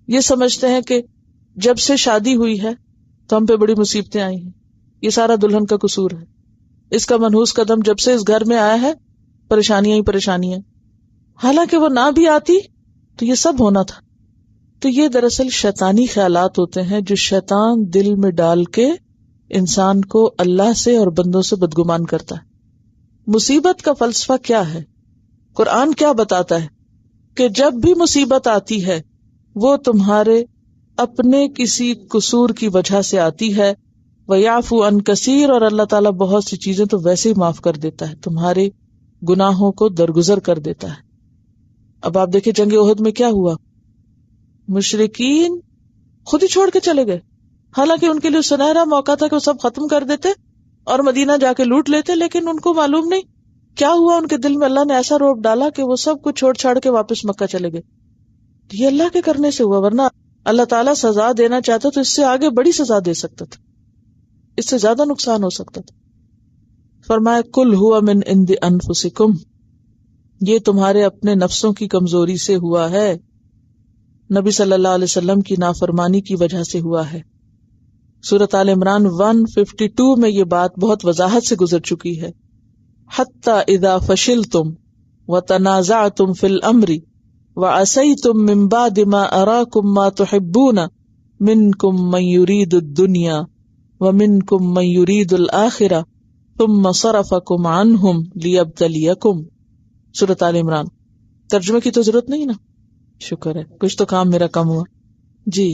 Speaker 1: یہ سمجھتے ہیں کہ جب سے شادی ہوئی ہے تو ہم پہ بڑی مصیبتیں آئی ہیں، یہ سارا دلہن کا قصور ہے، اس کا منحوس قدم جب سے اس گھر میں آیا ہے پریشانیاں ہی پریشانیاں. حالانکہ وہ نہ بھی آتی تو یہ سب ہونا تھا. تو یہ دراصل شیطانی خیالات ہوتے ہیں جو شیطان دل میں ڈال کے انسان کو اللہ سے اور بندوں سے بدگمان کرتا ہے. مصیبت کا فلسفہ کیا ہے؟ قرآن کیا بتاتا ہے کہ جب بھی مصیبت آتی ہے وہ تمہارے اپنے کسی قصور کی وجہ سے آتی ہے. وَيَعْفُو عَنْ كَثِيرٍ، اور اللہ تعالیٰ بہت سی چیزیں تو ویسے ہی معاف کر دیتا ہے، تمہارے گناہوں کو درگزر کر دیتا ہے. اب آپ دیکھیں جنگ احد میں کیا ہوا، مشرکین خود ہی چھوڑ کے چلے گئے، حالانکہ ان کے لیے سنہرا موقع تھا کہ وہ سب ختم کر دیتے اور مدینہ جا کے لوٹ لیتے، لیکن ان کو معلوم نہیں کیا ہوا، ان کے دل میں اللہ نے ایسا روب ڈالا کہ وہ سب کچھ چھوڑ چھاڑ کے واپس مکہ چلے گئے. یہ اللہ کے کرنے سے ہوا، ورنہ اللہ تعالیٰ سزا دینا چاہتا تو اس سے آگے بڑی سزا دے سکتا تھا، اس سے زیادہ نقصان ہو سکتا تھا. فرمایا کل ہوا من عند انفسکم، یہ تمہارے اپنے نفسوں کی کمزوری سے ہوا ہے، نبی صلی اللہ علیہ وسلم کی نافرمانی کی وجہ سے ہوا ہے. سورۃ آل عمران 152 میں یہ بات بہت وضاحت سے گزر چکی ہے. حتی اذا فشلتم وتنازعتم فی الامر وعصیتم من بعد ما اراکم ما تحبون منکم من یرید الدنیا ومنکم من یرید الآخرہ ثم صرفکم عنہم لیبتلیکم. سورۃ آل عمران. ترجمے کی تو ضرورت نہیں نا، شکر ہے کچھ تو کام میرا کم ہوا. جی،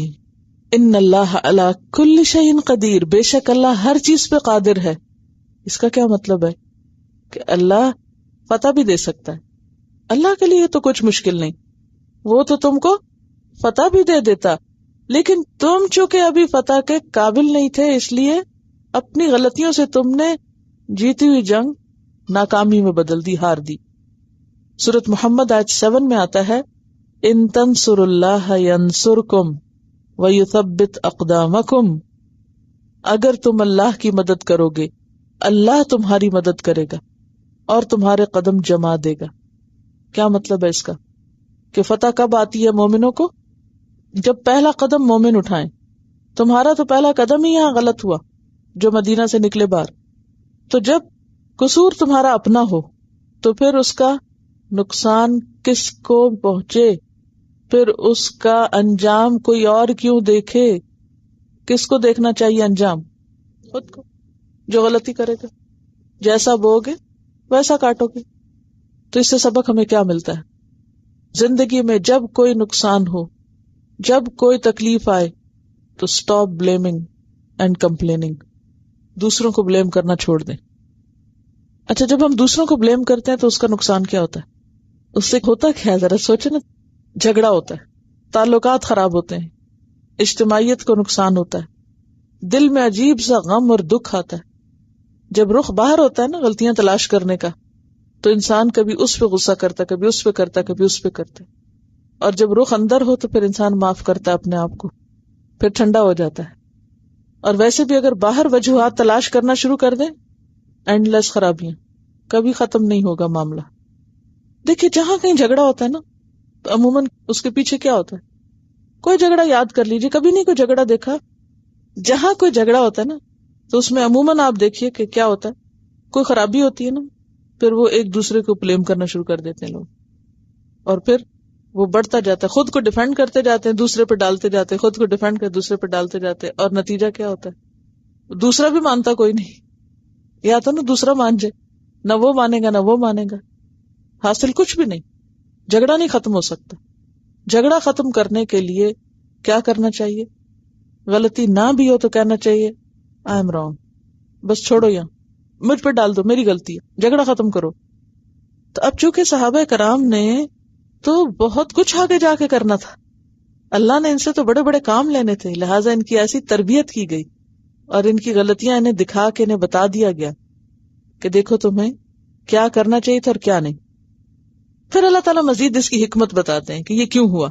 Speaker 1: ان اللہ علی کل شیء قدیر، بے شک اللہ ہر چیز پہ قادر ہے. اس کا کیا مطلب ہے کہ اللہ فتح بھی دے سکتا ہے، اللہ کے لیے تو کچھ مشکل نہیں، وہ تو تم کو فتح بھی دے دیتا، لیکن تم چونکہ ابھی فتح کے قابل نہیں تھے، اس لیے اپنی غلطیوں سے تم نے جیتی ہوئی جنگ ناکامی میں بدل دی، ہار دی. سورۃ محمد آیت 7 میں آتا ہے ان تنصروا اللہ ینصرکم ویثبت اقدامکم، اگر تم اللہ کی مدد کرو گے اللہ تمہاری مدد کرے گا اور تمہارے قدم جما دے گا. کیا مطلب ہے اس کا کہ فتح کب آتی ہے مومنوں کو؟ جب پہلا قدم مومن اٹھائیں. تمہارا تو پہلا قدم ہی یہاں غلط ہوا جو مدینہ سے نکلے باہر، تو جب قصور تمہارا اپنا ہو تو پھر اس کا نقصان کس کو پہنچے، پھر اس کا انجام کوئی اور کیوں دیکھے؟ کس کو دیکھنا چاہیے انجام؟ خود کو. جو غلطی کرے گا جیسا بوگے ویسا کاٹو گے. تو اس سے سبق ہمیں کیا ملتا ہے؟ زندگی میں جب کوئی نقصان ہو، جب کوئی تکلیف آئے تو اسٹاپ بلیمنگ اینڈ کمپلیننگ. دوسروں کو بلیم کرنا چھوڑ دیں. اچھا، جب ہم دوسروں کو بلیم کرتے ہیں تو اس کا نقصان کیا ہوتا ہے؟ اس سے ہوتا کیا ہے؟ ذرا سوچے نا. جھگڑا ہوتا ہے، تعلقات خراب ہوتے ہیں، اجتماعیت کو نقصان ہوتا ہے، دل میں عجیب سا غم اور دکھ آتا ہے. جب رخ باہر ہوتا ہے نا غلطیاں تلاش کرنے کا، تو انسان کبھی اس پہ غصہ کرتا، کبھی اس پہ کرتا، کبھی اس پہ کرتا. اور جب رخ اندر ہو تو پھر انسان معاف کرتا ہے اپنے آپ کو، پھر ٹھنڈا ہو جاتا ہے. اور ویسے بھی اگر باہر وجوہات تلاش کرنا شروع کر دیں، اینڈ لیس خرابیاں، کبھی ختم نہیں ہوگا معاملہ. دیکھیے جہاں کہیں جھگڑا ہوتا ہے نا تو عموماً اس کے پیچھے کیا ہوتا ہے؟ کوئی جھگڑا یاد کر لیجیے، کبھی نہیں کوئی جھگڑا دیکھا؟ جہاں کوئی جھگڑا ہوتا ہے نا تو اس میں عموماً آپ دیکھیے کہ کیا ہوتا ہے، کوئی خرابی ہوتی ہے نا، پھر وہ ایک دوسرے کو بلیم کرنا شروع کر دیتے ہیں لوگ، اور پھر وہ بڑھتا جاتا ہے، خود کو ڈیفینڈ کرتے جاتے ہیں، دوسرے پہ ڈالتے جاتے ہیں، خود کو ڈیفینڈ کر دوسرے پہ ڈالتے جاتے ہیں. اور نتیجہ کیا ہوتا ہے؟ دوسرا بھی مانتا کوئی نہیں. یا تو نا دوسرا مان جائے، نہ وہ مانے گا نہ وہ مانے گا، حاصل کچھ بھی نہیں. جھگڑا نہیں ختم ہو سکتا. جھگڑا ختم کرنے کے لیے کیا کرنا چاہیے؟ غلطی نہ بھی ہو تو کہنا چاہیے آئی ایم رانگ، بس چھوڑو، یہاں مجھ پہ ڈال دو، میری غلطی ہے، جھگڑا ختم کرو. تو اب چونکہ صحابہ کرام نے تو بہت کچھ آگے جا کے کرنا تھا، اللہ نے ان سے تو بڑے بڑے کام لینے تھے، لہٰذا ان کی ایسی تربیت کی گئی اور ان کی غلطیاں انہیں دکھا کے انہیں بتا دیا گیا کہ دیکھو تمہیں کیا کرنا چاہیے تھا اور کیا نہیں. پھر اللہ تعالیٰ مزید اس کی حکمت بتاتے ہیں کہ یہ کیوں ہوا.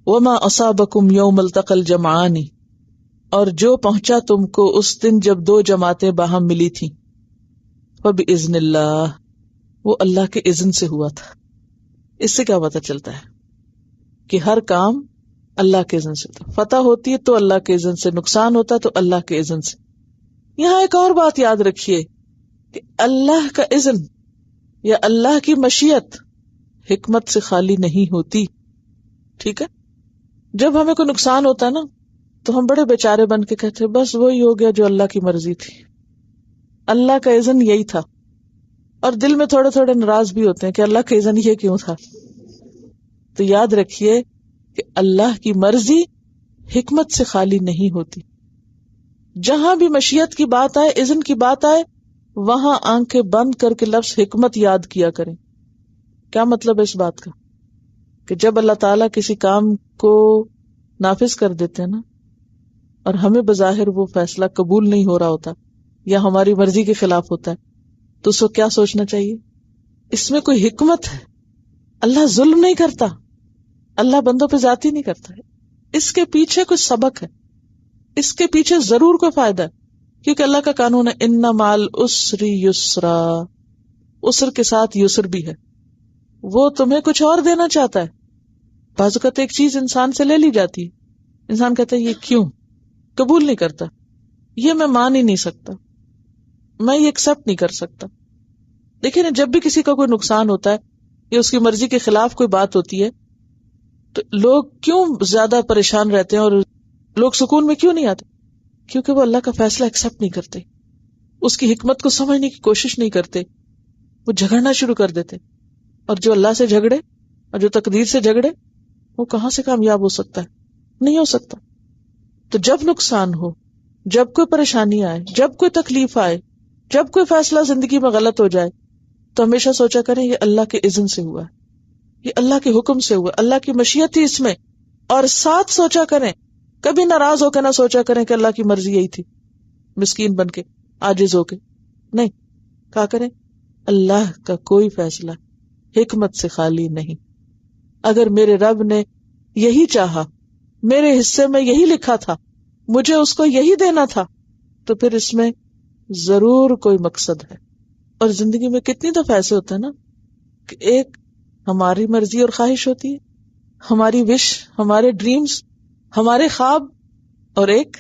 Speaker 1: وَمَا أَصَابَكُمْ يَوْمَ الْتَقَى الْجَمْعَانِ، اور جو پہنچا تم کو اس دن جب دو جماعتیں باہم ملی تھیں، فَبِإِذْنِ اللَّهِ، وہ اللہ کے اذن سے ہوا تھا. اس سے کیا پتہ چلتا ہے کہ ہر کام اللہ کے اذن سے ہوتا ہے. فتح ہوتی ہے تو اللہ کے اذن سے، نقصان ہوتا ہے تو اللہ کے اذن سے. یہاں ایک اور بات یاد رکھیے کہ اللہ کا اذن یا اللہ کی مشیت حکمت سے خالی نہیں ہوتی. ٹھیک ہے، جب ہمیں کوئی نقصان ہوتا ہے نا تو ہم بڑے بیچارے بن کے کہتے ہیں بس وہی ہو گیا جو اللہ کی مرضی تھی، اللہ کا اذن یہی تھا. اور دل میں تھوڑے تھوڑے ناراض بھی ہوتے ہیں کہ اللہ کا اذن یہ کیوں تھا. تو یاد رکھیے کہ اللہ کی مرضی حکمت سے خالی نہیں ہوتی. جہاں بھی مشیت کی بات آئے، اذن کی بات آئے، وہاں آنکھیں بند کر کے لفظ حکمت یاد کیا کریں. کیا مطلب ہے اس بات کا؟ کہ جب اللہ تعالیٰ کسی کام کو نافذ کر دیتے ہیں نا اور ہمیں بظاہر وہ فیصلہ قبول نہیں ہو رہا ہوتا یا ہماری مرضی کے خلاف ہوتا ہے، تو اس کو کیا سوچنا چاہیے؟ اس میں کوئی حکمت ہے. اللہ ظلم نہیں کرتا، اللہ بندوں پہ زیادتی نہیں کرتا ہے. اس کے پیچھے کچھ سبق ہے، اس کے پیچھے ضرور کوئی فائدہ ہے، کیونکہ اللہ کا قانون ہے ان مع العسر یسرا، عسر کے ساتھ یسر بھی ہے. وہ تمہیں کچھ اور دینا چاہتا ہے. بعض اوقات ایک چیز انسان سے لے لی جاتی ہے، انسان کہتا ہے یہ کیوں، قبول نہیں کرتا، یہ میں مان ہی نہیں سکتا، میں یہ ایکسپٹ نہیں کر سکتا. دیکھیں نا، جب بھی کسی کا کوئی نقصان ہوتا ہے یا اس کی مرضی کے خلاف کوئی بات ہوتی ہے تو لوگ کیوں زیادہ پریشان رہتے ہیں اور لوگ سکون میں کیوں نہیں آتے؟ کیونکہ وہ اللہ کا فیصلہ ایکسپٹ نہیں کرتے، اس کی حکمت کو سمجھنے کی کوشش نہیں کرتے، وہ جھگڑنا شروع کر دیتے. اور جو اللہ سے جھگڑے اور جو تقدیر سے جھگڑے وہ کہاں سے کامیاب ہو سکتا ہے؟ نہیں ہو سکتا. تو جب نقصان ہو، جب کوئی پریشانی آئے، جب کوئی تکلیف آئے، جب کوئی فیصلہ زندگی میں غلط ہو جائے تو ہمیشہ سوچا کریں یہ اللہ کے اذن سے ہوا ہے، یہ اللہ کے حکم سے ہوا، اللہ کی مشیت تھی اس میں. اور ساتھ سوچا کریں، کبھی ناراض ہو کے نہ سوچا کریں کہ اللہ کی مرضی یہی تھی، مسکین بن کے، عاجز ہو کے. نہیں، کہا کریں اللہ کا کوئی فیصلہ حکمت سے خالی نہیں. اگر میرے رب نے یہی چاہا، میرے حصے میں یہی لکھا تھا، مجھے اس کو یہی دینا تھا، تو پھر اس میں ضرور کوئی مقصد ہے. اور زندگی میں کتنی دفعہ ایسے ہوتا ہے نا کہ ایک ہماری مرضی اور خواہش ہوتی ہے، ہماری وش، ہمارے ڈریمز، ہمارے خواب، اور ایک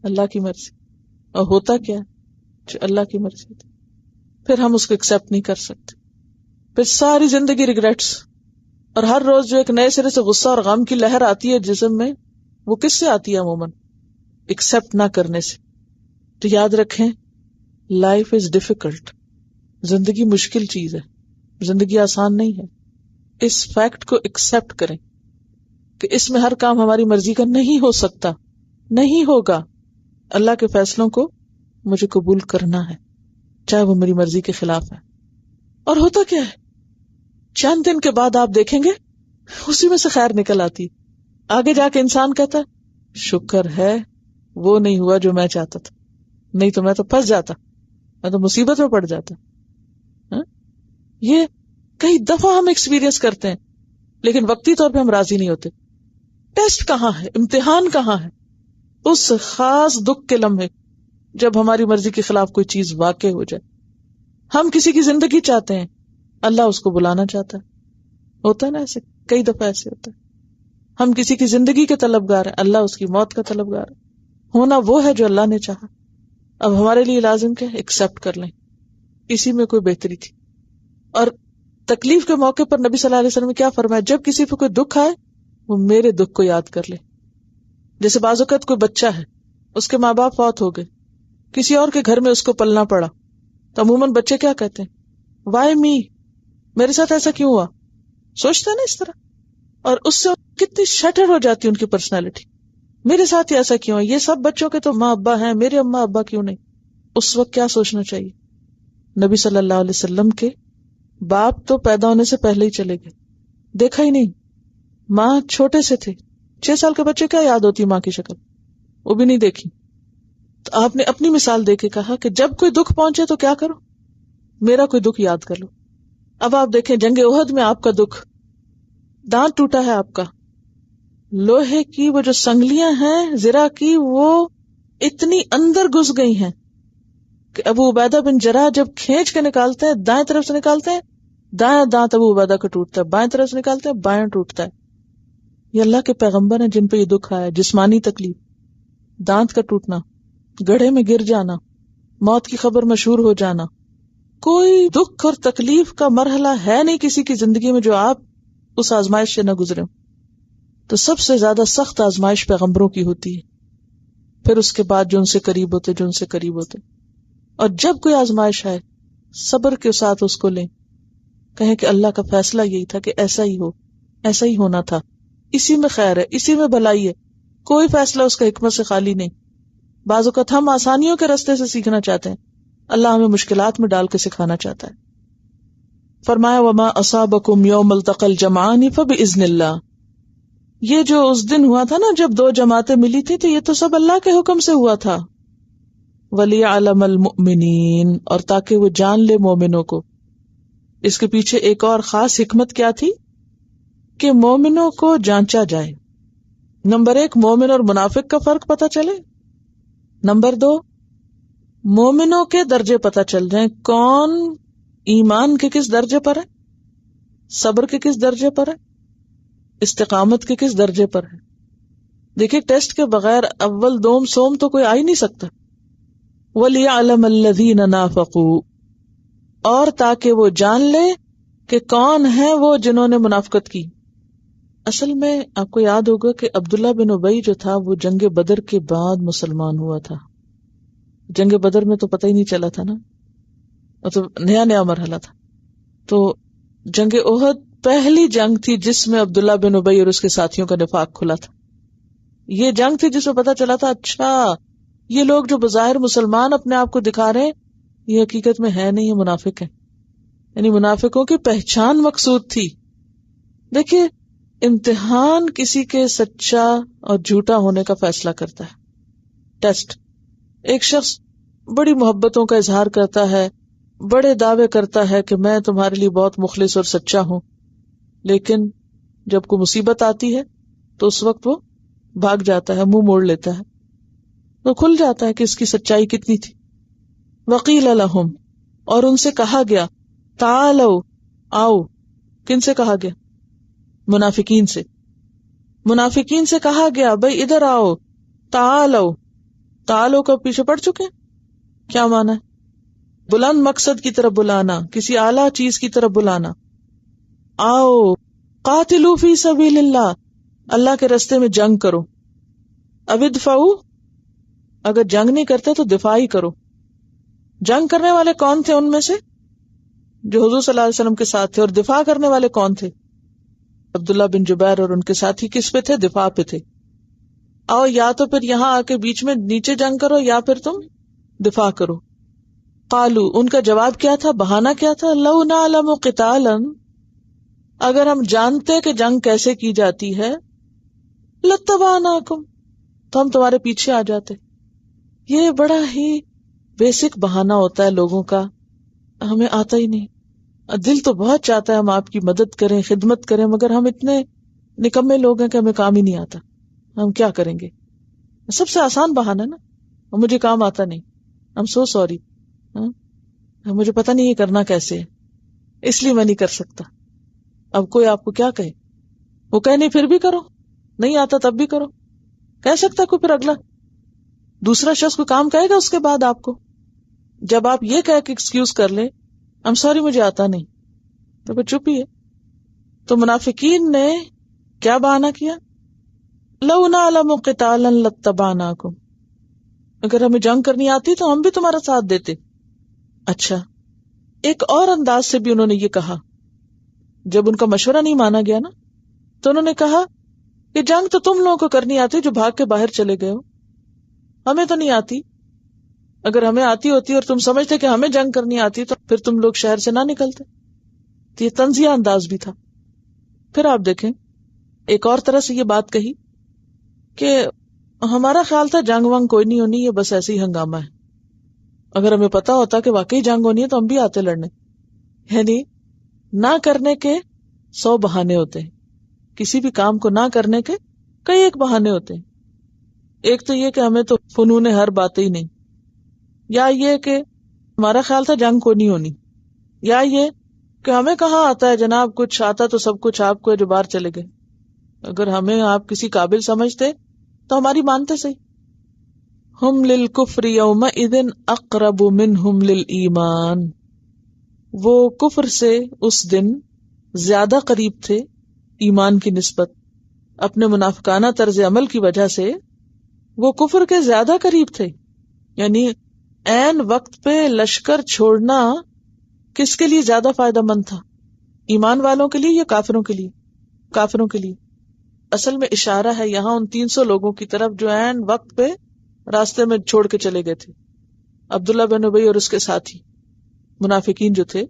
Speaker 1: اللہ کی مرضی. اور ہوتا کیا ہے؟ جو اللہ کی مرضی تھی، پھر ہم اس کو ایکسپٹ نہیں کر سکتے. پھر ساری زندگی ریگریٹس، اور ہر روز جو ایک نئے سرے سے غصہ اور غم کی لہر آتی ہے جسم میں، وہ کس سے آتی ہے؟ عموماً ایکسپٹ نہ کرنے سے. تو یاد رکھیں، لائف از ڈیفیکلٹ، زندگی مشکل چیز ہے، زندگی آسان نہیں ہے. اس فیکٹ کو ایکسپٹ کریں کہ اس میں ہر کام ہماری مرضی کا نہیں ہو سکتا، نہیں ہوگا. اللہ کے فیصلوں کو مجھے قبول کرنا ہے، چاہے وہ میری مرضی کے خلاف ہے. اور ہوتا کیا ہے، چند دن کے بعد آپ دیکھیں گے اسی میں سے خیر نکل آتی. آگے جا کے انسان کہتا ہے شکر ہے وہ نہیں ہوا جو میں چاہتا تھا، نہیں تو میں تو پھنس جاتا، میں تو مصیبت میں پڑ جاتا. یہ کئی دفعہ ہم ایکسپیرینس کرتے ہیں، لیکن وقتی طور پہ ہم راضی نہیں ہوتے. ٹیسٹ کہاں ہے، امتحان کہاں ہے؟ اس خاص دکھ کے لمحے جب ہماری مرضی کے خلاف کوئی چیز واقع ہو جائے. ہم کسی کی زندگی چاہتے ہیں، اللہ اس کو بلانا چاہتا ہے. ہوتا ہے نا ایسے، کئی دفعہ ایسے ہوتا ہے. ہم کسی کی زندگی کے طلبگار ہیں، اللہ اس کی موت کا طلبگار ہے. ہونا وہ ہے جو اللہ نے چاہا. اب ہمارے لیے لازم کیا، ایکسپٹ کر لیں. اسی میں کوئی بہتری تھی. اور تکلیف کے موقع پر نبی صلی اللہ علیہ وسلم نے کیا فرمایا، جب کسی پہ کوئی دکھ آئے وہ میرے دکھ کو یاد کر لے. جیسے بعض اوقات کوئی بچہ ہے، اس کے ماں باپ فوت ہو گئے، کسی اور کے گھر میں اس کو پلنا پڑا، تو عموماً بچے کیا کہتے ہیں، وائی می، میرے ساتھ ایسا کیوں ہوا؟ سوچتے ہیں نا اس طرح، اور اس سے کتنی شٹر ہو جاتی ہے ان کی پرسنالٹی. میرے ساتھ ہی ایسا کیوں ہے، یہ سب بچوں کے تو ماں ابا ہیں، میرے اماں ابا کیوں نہیں؟ اس وقت کیا سوچنا چاہیے؟ نبی صلی اللہ علیہ وسلم کے باپ تو پیدا ہونے سے پہلے ہی چلے گئے، دیکھا ہی نہیں. ماں چھوٹے سے تھے، 6 سال کے بچے کیا یاد ہوتی ماں کی شکل، وہ بھی نہیں دیکھی. تو آپ نے اپنی مثال دے کے کہا کہ جب کوئی دکھ پہنچے تو کیا کرو، میرا کوئی دکھ یاد کر لو. اب آپ دیکھیں جنگ احد میں آپ کا دکھ، دانت ٹوٹا ہے آپ کا، لوہے کی وہ جو سنگلیاں ہیں زرہ کی، وہ اتنی اندر گھس گئی ہیں کہ ابو عبیدہ بن جراح جب کھینچ کے نکالتے ہیں، دائیں طرف سے نکالتے ہیں، دائیں دانت ابو عبیدہ کا ٹوٹتا ہے، بائیں طرف سے نکالتے ہیں، بائیں ٹوٹتا ہے. یہ اللہ کے پیغمبر ہیں جن پہ یہ دکھ آیا. جسمانی تکلیف، دانت کا ٹوٹنا، گڑھے میں گر جانا، موت کی خبر مشہور ہو جانا. کوئی دکھ اور تکلیف کا مرحلہ ہے نہیں کسی کی زندگی میں جو آپ اس آزمائش سے نہ گزرے. تو سب سے زیادہ سخت آزمائش پیغمبروں کی ہوتی ہے، پھر اس کے بعد جو ان سے قریب ہوتے. اور جب کوئی آزمائش آئے صبر کے ساتھ اس کو لیں، کہیں کہ اللہ کا فیصلہ یہی تھا کہ ایسا ہی ہو، ایسا ہی ہونا تھا، اسی میں خیر ہے، اسی میں بھلائی ہے، کوئی فیصلہ اس کا حکمت سے خالی نہیں. بعض اوقات ہم آسانیوں کے راستے سے سیکھنا چاہتے ہیں، اللہ ہمیں مشکلات میں ڈال کے سکھانا چاہتا ہے. فرمایا وما اصابکم یوم التقى الجمعان فباذن اللہ. یہ جو اس دن ہوا تھا نا جب 2 جماعتیں ملی تھی، تو یہ تو سب اللہ کے حکم سے ہوا تھا. وَلِيَعْلَمَ الْمُؤْمِنِينَ، اور تاکہ وہ جان لے مومنوں کو. اس کے پیچھے ایک اور خاص حکمت کیا تھی کہ مومنوں کو جانچا جائے. نمبر 1 مومن اور منافق کا فرق پتہ چلے. نمبر 2 مومنوں کے درجے پتہ چل جائیں، کون ایمان کے کس درجے پر ہے، صبر کے کس درجے پر ہے، استقامت کے کس درجے پر ہے. دیکھیں ٹیسٹ کے بغیر اول دوم سوم تو کوئی آ ہی نہیں سکتا. وَلِيَعْلَمَ الَّذِينَ نَافَقُوا، اور تاکہ وہ جان لے کہ کون ہیں وہ جنہوں نے منافقت کی. اصل میں آپ کو یاد ہوگا کہ عبداللہ بن ابی جو تھا وہ جنگ بدر کے بعد مسلمان ہوا تھا. جنگ بدر میں تو پتہ ہی نہیں چلا تھا نا، مطلب نیا مرحلہ تھا. تو جنگ احد پہلی جنگ تھی جس میں عبداللہ بن ابی اور اس کے ساتھیوں کا نفاق کھلا تھا. یہ جنگ تھی جس میں پتہ چلا تھا اچھا یہ لوگ جو بظاہر مسلمان اپنے آپ کو دکھا رہے ہیں یہ حقیقت میں ہے نہیں، یہ منافق ہیں. یعنی منافقوں کی پہچان مقصود تھی. دیکھیے امتحان کسی کے سچا اور جھوٹا ہونے کا فیصلہ کرتا ہے. ٹیسٹ، ایک شخص بڑی محبتوں کا اظہار کرتا ہے، بڑے دعوے کرتا ہے کہ میں تمہارے لیے بہت مخلص اور سچا ہوں، لیکن جب کوئی مصیبت آتی ہے تو اس وقت وہ بھاگ جاتا ہے، منہ موڑ لیتا ہے. تو کھل جاتا ہے کہ اس کی سچائی کتنی تھی. وقیل لہم، اور ان سے کہا گیا، تعالوا، آؤ. کن سے کہا گیا؟ منافقین سے. منافقین سے کہا گیا بھائی ادھر آؤ. تعالوا، تعالوا کا پیچھے پڑ چکے ہیں، کیا معنی ہے؟ بلند مقصد کی طرف بلانا، کسی اعلیٰ چیز کی طرف بلانا. آؤ قاتلوا فی سبیل اللہ، اللہ کے رستے میں جنگ کرو. اب ادفعوا، اگر جنگ نہیں کرتے تو دفاع ہی کرو. جنگ کرنے والے کون تھے ان میں سے؟ جو حضور صلی اللہ علیہ وسلم کے ساتھ تھے. اور دفاع کرنے والے کون تھے؟ عبداللہ بن جبیر اور ان کے ساتھی کس پہ تھے؟ دفاع پہ تھے. آؤ یا تو پھر یہاں آ کے بیچ میں نیچے جنگ کرو یا پھر تم دفاع کرو. قالو، ان کا جواب کیا تھا، بہانہ کیا تھا؟ لو نعلم قتالا، اگر ہم جانتے کہ جنگ کیسے کی جاتی ہے، لاتبعناکم، تو ہم تمہارے پیچھے آ جاتے. یہ بڑا ہی بیسک بہانہ ہوتا ہے لوگوں کا، ہمیں آتا ہی نہیں. دل تو بہت چاہتا ہے ہم آپ کی مدد کریں، خدمت کریں، مگر ہم اتنے نکمے لوگ ہیں کہ ہمیں کام ہی نہیں آتا. ہم کیا کریں گے؟ سب سے آسان بہانہ نا، مجھے کام آتا نہیں، I'm so sorry، مجھے پتہ نہیں یہ کرنا کیسے ہے، اس لیے میں نہیں کر سکتا. اب کوئی آپ کو کیا کہے؟ وہ کہے نہیں پھر بھی کرو، نہیں آتا تب بھی کرو. کہہ سکتا کوئی پھر اگلا دوسرا شخص کو کام کہے گا اس کے بعد آپ کو؟ جب آپ یہ کہہ کے ایکسکیوز کر لیں I'm sorry مجھے آتا نہیں، تو پھر چپ ہی ہے. تو منافقین نے کیا بہانہ کیا؟ لو نعلم قتالا لاتبعناکم، اگر ہمیں جنگ کرنی آتی تو ہم بھی تمہارا ساتھ دیتے. اچھا، ایک اور انداز سے بھی انہوں نے یہ کہا، جب ان کا مشورہ نہیں مانا گیا نا، تو انہوں نے کہا کہ جنگ تو تم لوگوں کو کرنی آتی جو بھاگ کے باہر چلے گئے ہو، ہمیں تو نہیں آتی. اگر ہمیں آتی ہوتی اور تم سمجھتے کہ ہمیں جنگ کرنی آتی تو پھر تم لوگ شہر سے نہ نکلتے. تو یہ طنزیہ انداز بھی تھا. پھر آپ دیکھیں ایک اور طرح سے یہ بات کہی کہ ہمارا خیال تھا جنگ وانگ کوئی نہیں ہونی، یہ بس ایسے ہی ہنگامہ ہے. اگر ہمیں پتا ہوتا کہ واقعی جنگ ہونی ہے تو ہم بھی آتے لڑنے. یعنی نہ کرنے کے 100 بہانے ہوتے ہیں، کسی بھی کام کو نہ کرنے کے کئی ایک بہانے ہوتے ہیں. ایک تو یہ کہ ہمیں تو فنون ہر باتیں ہی نہیں، یا یہ کہ ہمارا خیال تھا جنگ کو نہیں ہونی، یا یہ کہ ہمیں کہاں آتا ہے جناب، کچھ آتا تو سب کچھ آپ کو ہے جو باہر چلے گئے. اگر ہمیں آپ کسی قابل سمجھتے تو ہماری مانتے صحیح. ہم للکفر یومئذ اقرب منہم للایمان، وہ کفر سے اس دن زیادہ قریب تھے ایمان کی نسبت. اپنے منافقانہ طرز عمل کی وجہ سے وہ کفر کے زیادہ قریب تھے. یعنی عین وقت پہ لشکر چھوڑنا کس کے لیے زیادہ فائدہ مند تھا، ایمان والوں کے لیے یا کافروں کے لیے؟ کافروں کے لیے. اصل میں اشارہ ہے یہاں ان 300 لوگوں کی طرف جو عین وقت پہ راستے میں چھوڑ کے چلے گئے تھے، عبداللہ بن ابی اور اس کے ساتھی منافقین جو تھے.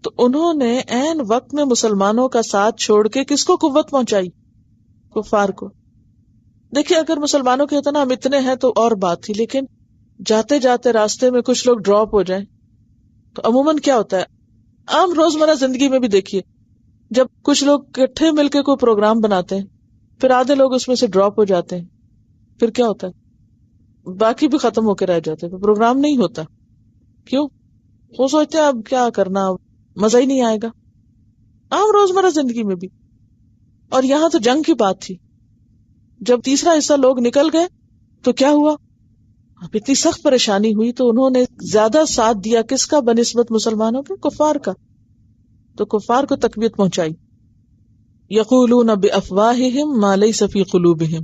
Speaker 1: تو انہوں نے عین وقت میں مسلمانوں کا ساتھ چھوڑ کے کس کو قوت پہنچائی؟ کفار کو. دیکھیں اگر مسلمانوں کے اتنا ہم اتنے ہیں تو اور بات تھی، لیکن جاتے جاتے راستے میں کچھ لوگ ڈراپ ہو جائیں تو عموماً کیا ہوتا ہے؟ عام روزمرہ زندگی میں بھی دیکھیے، جب کچھ لوگ اکٹھے مل کے کوئی پروگرام بناتے ہیں، پھر آدھے لوگ اس میں سے ڈراپ ہو جاتے ہیں، پھر کیا ہوتا ہے؟ باقی بھی ختم ہو کے رہ جاتے ہیں، پروگرام نہیں ہوتا. کیوں؟ وہ سوچتے ہیں اب کیا کرنا، مزہ ہی نہیں آئے گا. عام روزمرہ زندگی میں بھی. اور یہاں تو جنگ کی بات تھی. جب تیسرا حصہ لوگ نکل گئے تو کیا ہوا؟ اب اتنی سخت پریشانی ہوئی تو انہوں نے زیادہ ساتھ دیا کس کا بنسبت مسلمانوں کے؟ کفار کا. تو کفار کو تقویت پہنچائی. یقولون بافواہہم ما لیس فی قلوبہم،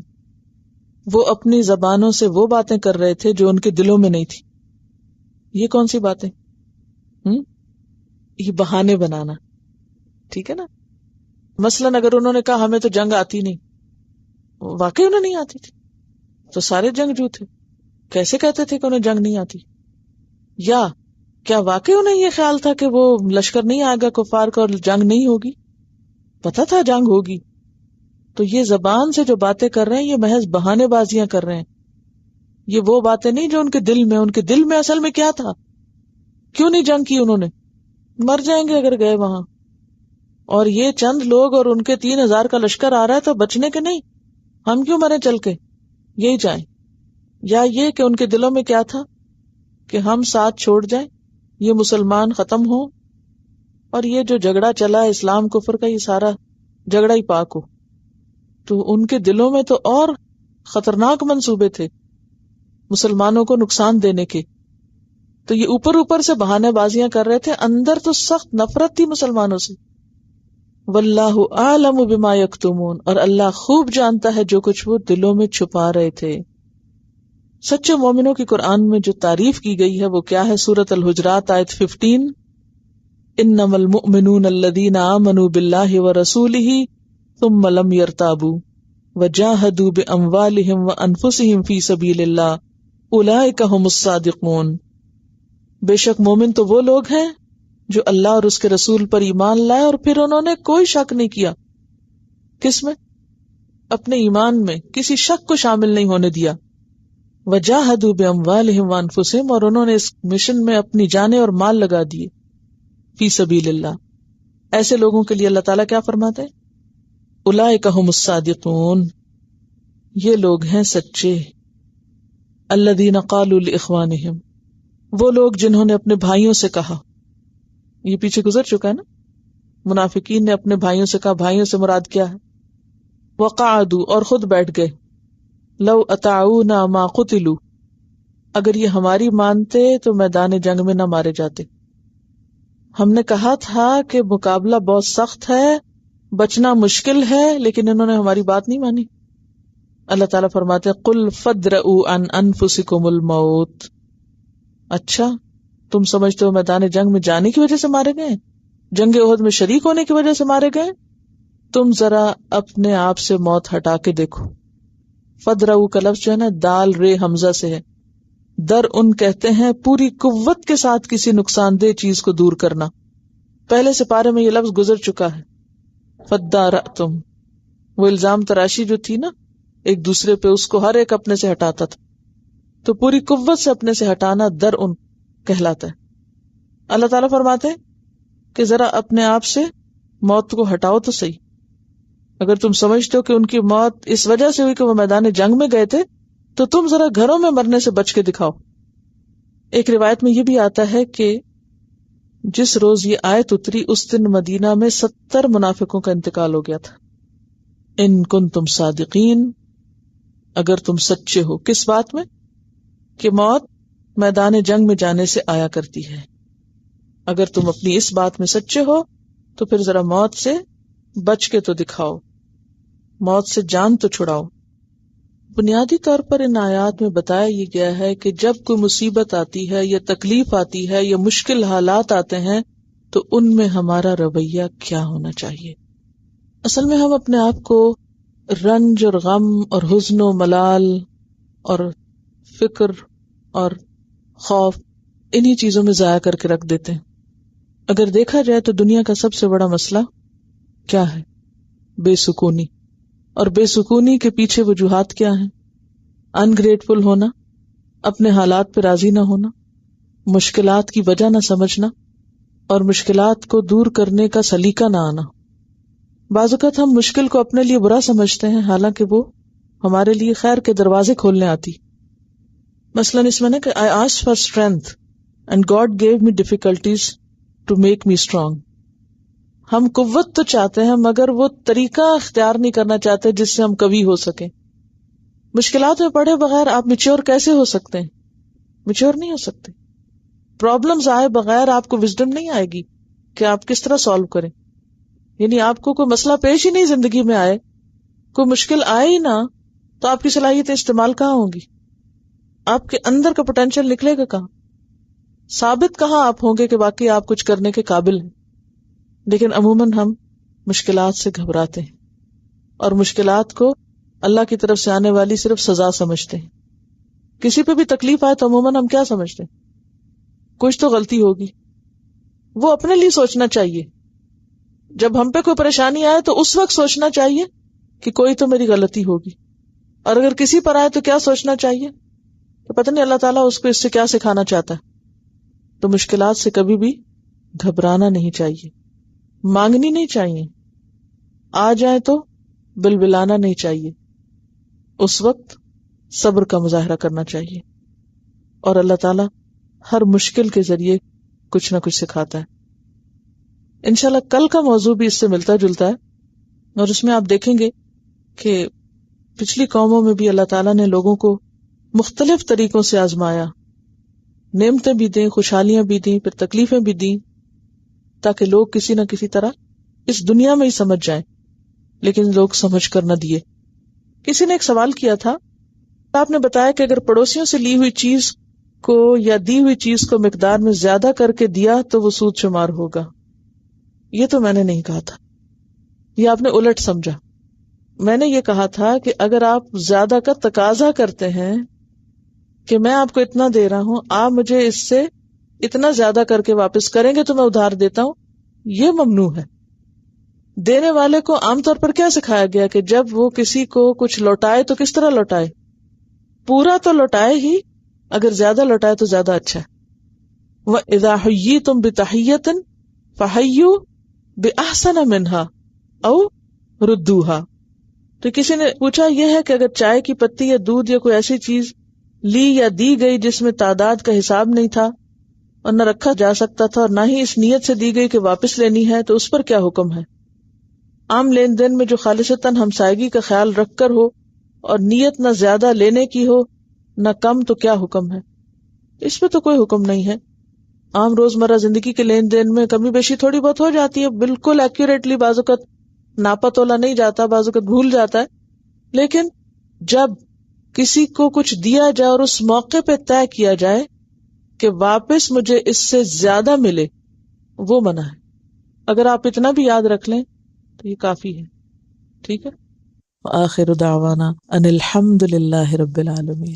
Speaker 1: وہ اپنی زبانوں سے وہ باتیں کر رہے تھے جو ان کے دلوں میں نہیں تھی. یہ کون سی باتیں؟ یہ بہانے بنانا. ٹھیک ہے نا. مثلاً اگر انہوں نے کہا ہمیں تو جنگ آتی نہیں، واقعی انہیں نہیں آتی تھی تو سارے جنگجو تھے، کیسے کہتے تھے کہ انہیں جنگ نہیں آتی؟ یا کیا واقعی انہیں یہ خیال تھا کہ وہ لشکر نہیں آئے گا کفار کا اور جنگ نہیں ہوگی؟ پتہ تھا جنگ ہوگی. تو یہ زبان سے جو باتیں کر رہے ہیں یہ محض بہانے بازیاں کر رہے ہیں. یہ وہ باتیں نہیں جو ان کے دل میں، ان کے دل میں اصل میں کیا تھا؟ کیوں نہیں جنگ کی انہوں نے؟ مر جائیں گے اگر گئے وہاں. اور یہ چند لوگ اور ان کے 3000 کا لشکر آ رہا ہے تو بچنے کے نہیں، ہم کیوں مرے چل کے، یہی جائیں. یا یہ کہ ان کے دلوں میں کیا تھا کہ ہم ساتھ چھوڑ جائیں، یہ مسلمان ختم ہو اور یہ جو جھگڑا چلا ہے اسلام کفر کا یہ سارا جھگڑا ہی پاک ہو. تو ان کے دلوں میں تو اور خطرناک منصوبے تھے مسلمانوں کو نقصان دینے کے. تو یہ اوپر اوپر سے بہانے بازیاں کر رہے تھے، اندر تو سخت نفرت تھی مسلمانوں سے. واللہ اعلم بما یکتمون، اور اللہ خوب جانتا ہے جو کچھ وہ دلوں میں چھپا رہے تھے. سچے مومنوں کی قرآن میں جو تعریف کی گئی ہے وہ کیا ہے؟ سورۃ الحجرات آیت 15، انما المؤمنون الذین آمنوا باللہ ورسولہ ثم لم یرتابوا وجاہدوا باموالہم وانفسہم فی سبیل اللہ اولئک ھم الصادقون. بے شک مومن تو وہ لوگ ہیں جو اللہ اور اس کے رسول پر ایمان لائے اور پھر انہوں نے کوئی شک نہیں کیا. کس میں؟ اپنے ایمان میں کسی شک کو شامل نہیں ہونے دیا. وجاہدوا باموالہم وانفسہم، اور انہوں نے اس مشن میں اپنی جانیں اور مال لگا دیے. فی سبیل اللہ، ایسے لوگوں کے لیے اللہ تعالیٰ کیا فرماتے ہیں؟ اولئک ھم الصادقون، یہ لوگ ہیں سچے. الذین قالوا لاخوانہم، وہ لوگ جنہوں نے اپنے بھائیوں سے کہا، یہ پیچھے گزر چکا ہے نا، منافقین نے اپنے بھائیوں سے کہا، بھائیوں سے مراد کیا ہے؟ وقعدوا، اور خود بیٹھ گئے. لو اطاعونا ما قتلوا، اگر یہ ہماری مانتے تو میدان جنگ میں نہ مارے جاتے. ہم نے کہا تھا کہ مقابلہ بہت سخت ہے، بچنا مشکل ہے، لیکن انہوں نے ہماری بات نہیں مانی. اللہ تعالیٰ فرماتے ہیں قل فادرؤوا عن انفسکم الموت، اچھا تم سمجھتے ہو میدان جنگ میں جانے کی وجہ سے مارے گئے، جنگ احد میں شریک ہونے کی وجہ سے مارے گئے؟ تم ذرا اپنے آپ سے موت ہٹا کے دیکھو. فادرؤوا کا لفظ جو ہے نا دال رے حمزہ سے ہے. در ان کہتے ہیں پوری قوت کے ساتھ کسی نقصان دہ چیز کو دور کرنا. پہلے سپارے میں یہ لفظ گزر چکا ہے. فدارأتم، وہ الزام تراشی جو تھی نا ایک دوسرے پہ، اس کو ہر ایک اپنے سے ہٹاتا تھا، تو پوری قوت سے اپنے سے ہٹانا در ان کہلاتا ہے. اللہ تعالیٰ فرماتے ہیں کہ ذرا اپنے آپ سے موت کو ہٹاؤ تو صحیح. اگر تم سمجھتے ہو کہ ان کی موت اس وجہ سے ہوئی کہ وہ میدان جنگ میں گئے تھے، تو تم ذرا گھروں میں مرنے سے بچ کے دکھاؤ. ایک روایت میں یہ بھی آتا ہے کہ جس روز یہ آیت اتری اس دن مدینہ میں 70 منافقوں کا انتقال ہو گیا تھا. ان کنتم صادقین، اگر تم سچے ہو. کس بات میں؟ کہ موت میدان جنگ میں جانے سے آیا کرتی ہے. اگر تم اپنی اس بات میں سچے ہو تو پھر ذرا موت سے بچ کے تو دکھاؤ، موت سے جان تو چھڑاؤ. بنیادی طور پر ان آیات میں بتایا یہ گیا ہے کہ جب کوئی مصیبت آتی ہے یا تکلیف آتی ہے یا مشکل حالات آتے ہیں تو ان میں ہمارا رویہ کیا ہونا چاہیے. اصل میں ہم اپنے آپ کو رنج اور غم اور حزن و ملال اور فکر اور خوف انہی چیزوں میں ضائع کر کے رکھ دیتے ہیں. اگر دیکھا جائے تو دنیا کا سب سے بڑا مسئلہ کیا ہے؟ بے سکونی. اور بے سکونی کے پیچھے وجوہات کیا ہیں؟ انگریٹفل ہونا، اپنے حالات پہ راضی نہ ہونا، مشکلات کی وجہ نہ سمجھنا، اور مشکلات کو دور کرنے کا سلیقہ نہ آنا. بعض اوقات ہم مشکل کو اپنے لیے برا سمجھتے ہیں، حالانکہ وہ ہمارے لیے خیر کے دروازے کھولنے آتی. مثلاً اس میں نے کہ I asked for strength and God gave me difficulties to make me strong. ہم قوت تو چاہتے ہیں مگر وہ طریقہ اختیار نہیں کرنا چاہتے جس سے ہم قوی ہو سکیں. مشکلات میں پڑے بغیر آپ میچور کیسے ہو سکتے ہیں؟ میچور نہیں ہو سکتے. پرابلمز آئے بغیر آپ کو وزڈم نہیں آئے گی کہ آپ کس طرح سالو کریں. یعنی آپ کو کوئی مسئلہ پیش ہی نہیں زندگی میں آئے، کوئی مشکل آئے ہی نہ، تو آپ کی صلاحیتیں استعمال کہاں ہوں گی؟ آپ کے اندر کا پوٹینشیل نکلے گا کہاں؟ ثابت کہاں آپ ہوں گے کہ واقعی آپ کچھ کرنے کے قابل ہیں؟ لیکن عموماً ہم مشکلات سے گھبراتے ہیں اور مشکلات کو اللہ کی طرف سے آنے والی صرف سزا سمجھتے ہیں. کسی پہ بھی تکلیف آئے تو عموماً ہم کیا سمجھتے ہیں؟ کچھ تو غلطی ہوگی. وہ اپنے لیے سوچنا چاہیے. جب ہم پہ کوئی پریشانی آئے تو اس وقت سوچنا چاہیے کہ کوئی تو میری غلطی ہوگی. اور اگر کسی پر آئے تو کیا سوچنا چاہیے کہ پتہ نہیں اللہ تعالیٰ اس کو اس سے کیا سکھانا چاہتا ہے. تو مشکلات سے کبھی بھی گھبرانا نہیں چاہیے، مانگنی نہیں چاہیے، آ جائے تو بلبلانا نہیں چاہیے. اس وقت صبر کا مظاہرہ کرنا چاہیے. اور اللہ تعالیٰ ہر مشکل کے ذریعے کچھ نہ کچھ سکھاتا ہے. انشاءاللہ کل کا موضوع بھی اس سے ملتا جلتا ہے، اور اس میں آپ دیکھیں گے کہ پچھلی قوموں میں بھی اللہ تعالیٰ نے لوگوں کو مختلف طریقوں سے آزمایا. نعمتیں بھی دیں، خوشحالیاں بھی دیں، پھر تکلیفیں بھی دیں، تاکہ لوگ کسی نہ کسی طرح اس دنیا میں ہی سمجھ جائیں، لیکن لوگ سمجھ کر نہ دیے۔ کسی نے ایک سوال کیا تھا، آپ نے بتایا کہ اگر پڑوسیوں سے لی ہوئی چیز کو یا دی ہوئی چیز کو مقدار میں زیادہ کر کے دیا تو وہ سود شمار ہوگا۔ یہ تو میں نے نہیں کہا تھا، یہ آپ نے الٹ سمجھا۔ میں نے یہ کہا تھا کہ اگر آپ زیادہ کا تقاضا کرتے ہیں کہ میں آپ کو اتنا دے رہا ہوں، آپ مجھے اس سے اتنا زیادہ کر کے واپس کریں گے تو میں ادھار دیتا ہوں، یہ ممنوع ہے۔ دینے والے کو عام طور پر کیا سکھایا گیا کہ جب وہ کسی کو کچھ لوٹائے تو کس طرح لوٹائے؟ پورا تو لوٹائے ہی، اگر زیادہ لوٹائے تو زیادہ اچھا ہے۔ وَإِذَا حُيِّيتُم بِتَحِيَّةٍ فَحَيُّوا بِأَحْسَنَ مِنْهَا أَوْ رُدُّوهَا۔ تو کسی نے پوچھا یہ ہے کہ اگر چائے کی پتی یا دودھ یا کوئی ایسی چیز لی یا دی گئی جس میں تعداد کا حساب نہیں تھا اور نہ رکھا جا سکتا تھا اور نہ ہی اس نیت سے دی گئی کہ واپس لینی ہے، تو اس پر کیا حکم ہے؟ عام لین دین میں جو خالصتاً ہمسائیگی کا خیال رکھ کر ہو اور نیت نہ زیادہ لینے کی ہو نہ کم، تو کیا حکم ہے؟ اس پہ تو کوئی حکم نہیں ہے۔ عام روزمرہ زندگی کے لین دین میں کمی بیشی تھوڑی بہت ہو جاتی ہے، بالکل ایکوریٹلی بعض اوقات ناپا تولا نہیں جاتا، بعض اوقات بھول جاتا ہے، لیکن جب کسی کو کچھ دیا جائے اور اس موقع پہ طے کیا جائے کہ واپس مجھے اس سے زیادہ ملے، وہ منع ہے۔ اگر آپ اتنا بھی یاد رکھ لیں تو یہ کافی ہے، ٹھیک ہے۔ آخر دعوانا ان الحمد للہ رب العالمین۔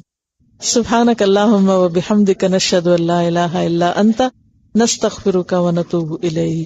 Speaker 1: سبحانک اللہم و بحمدک، نشہد ان لا الہ الا انت، نستغفرک و نتوب الیک۔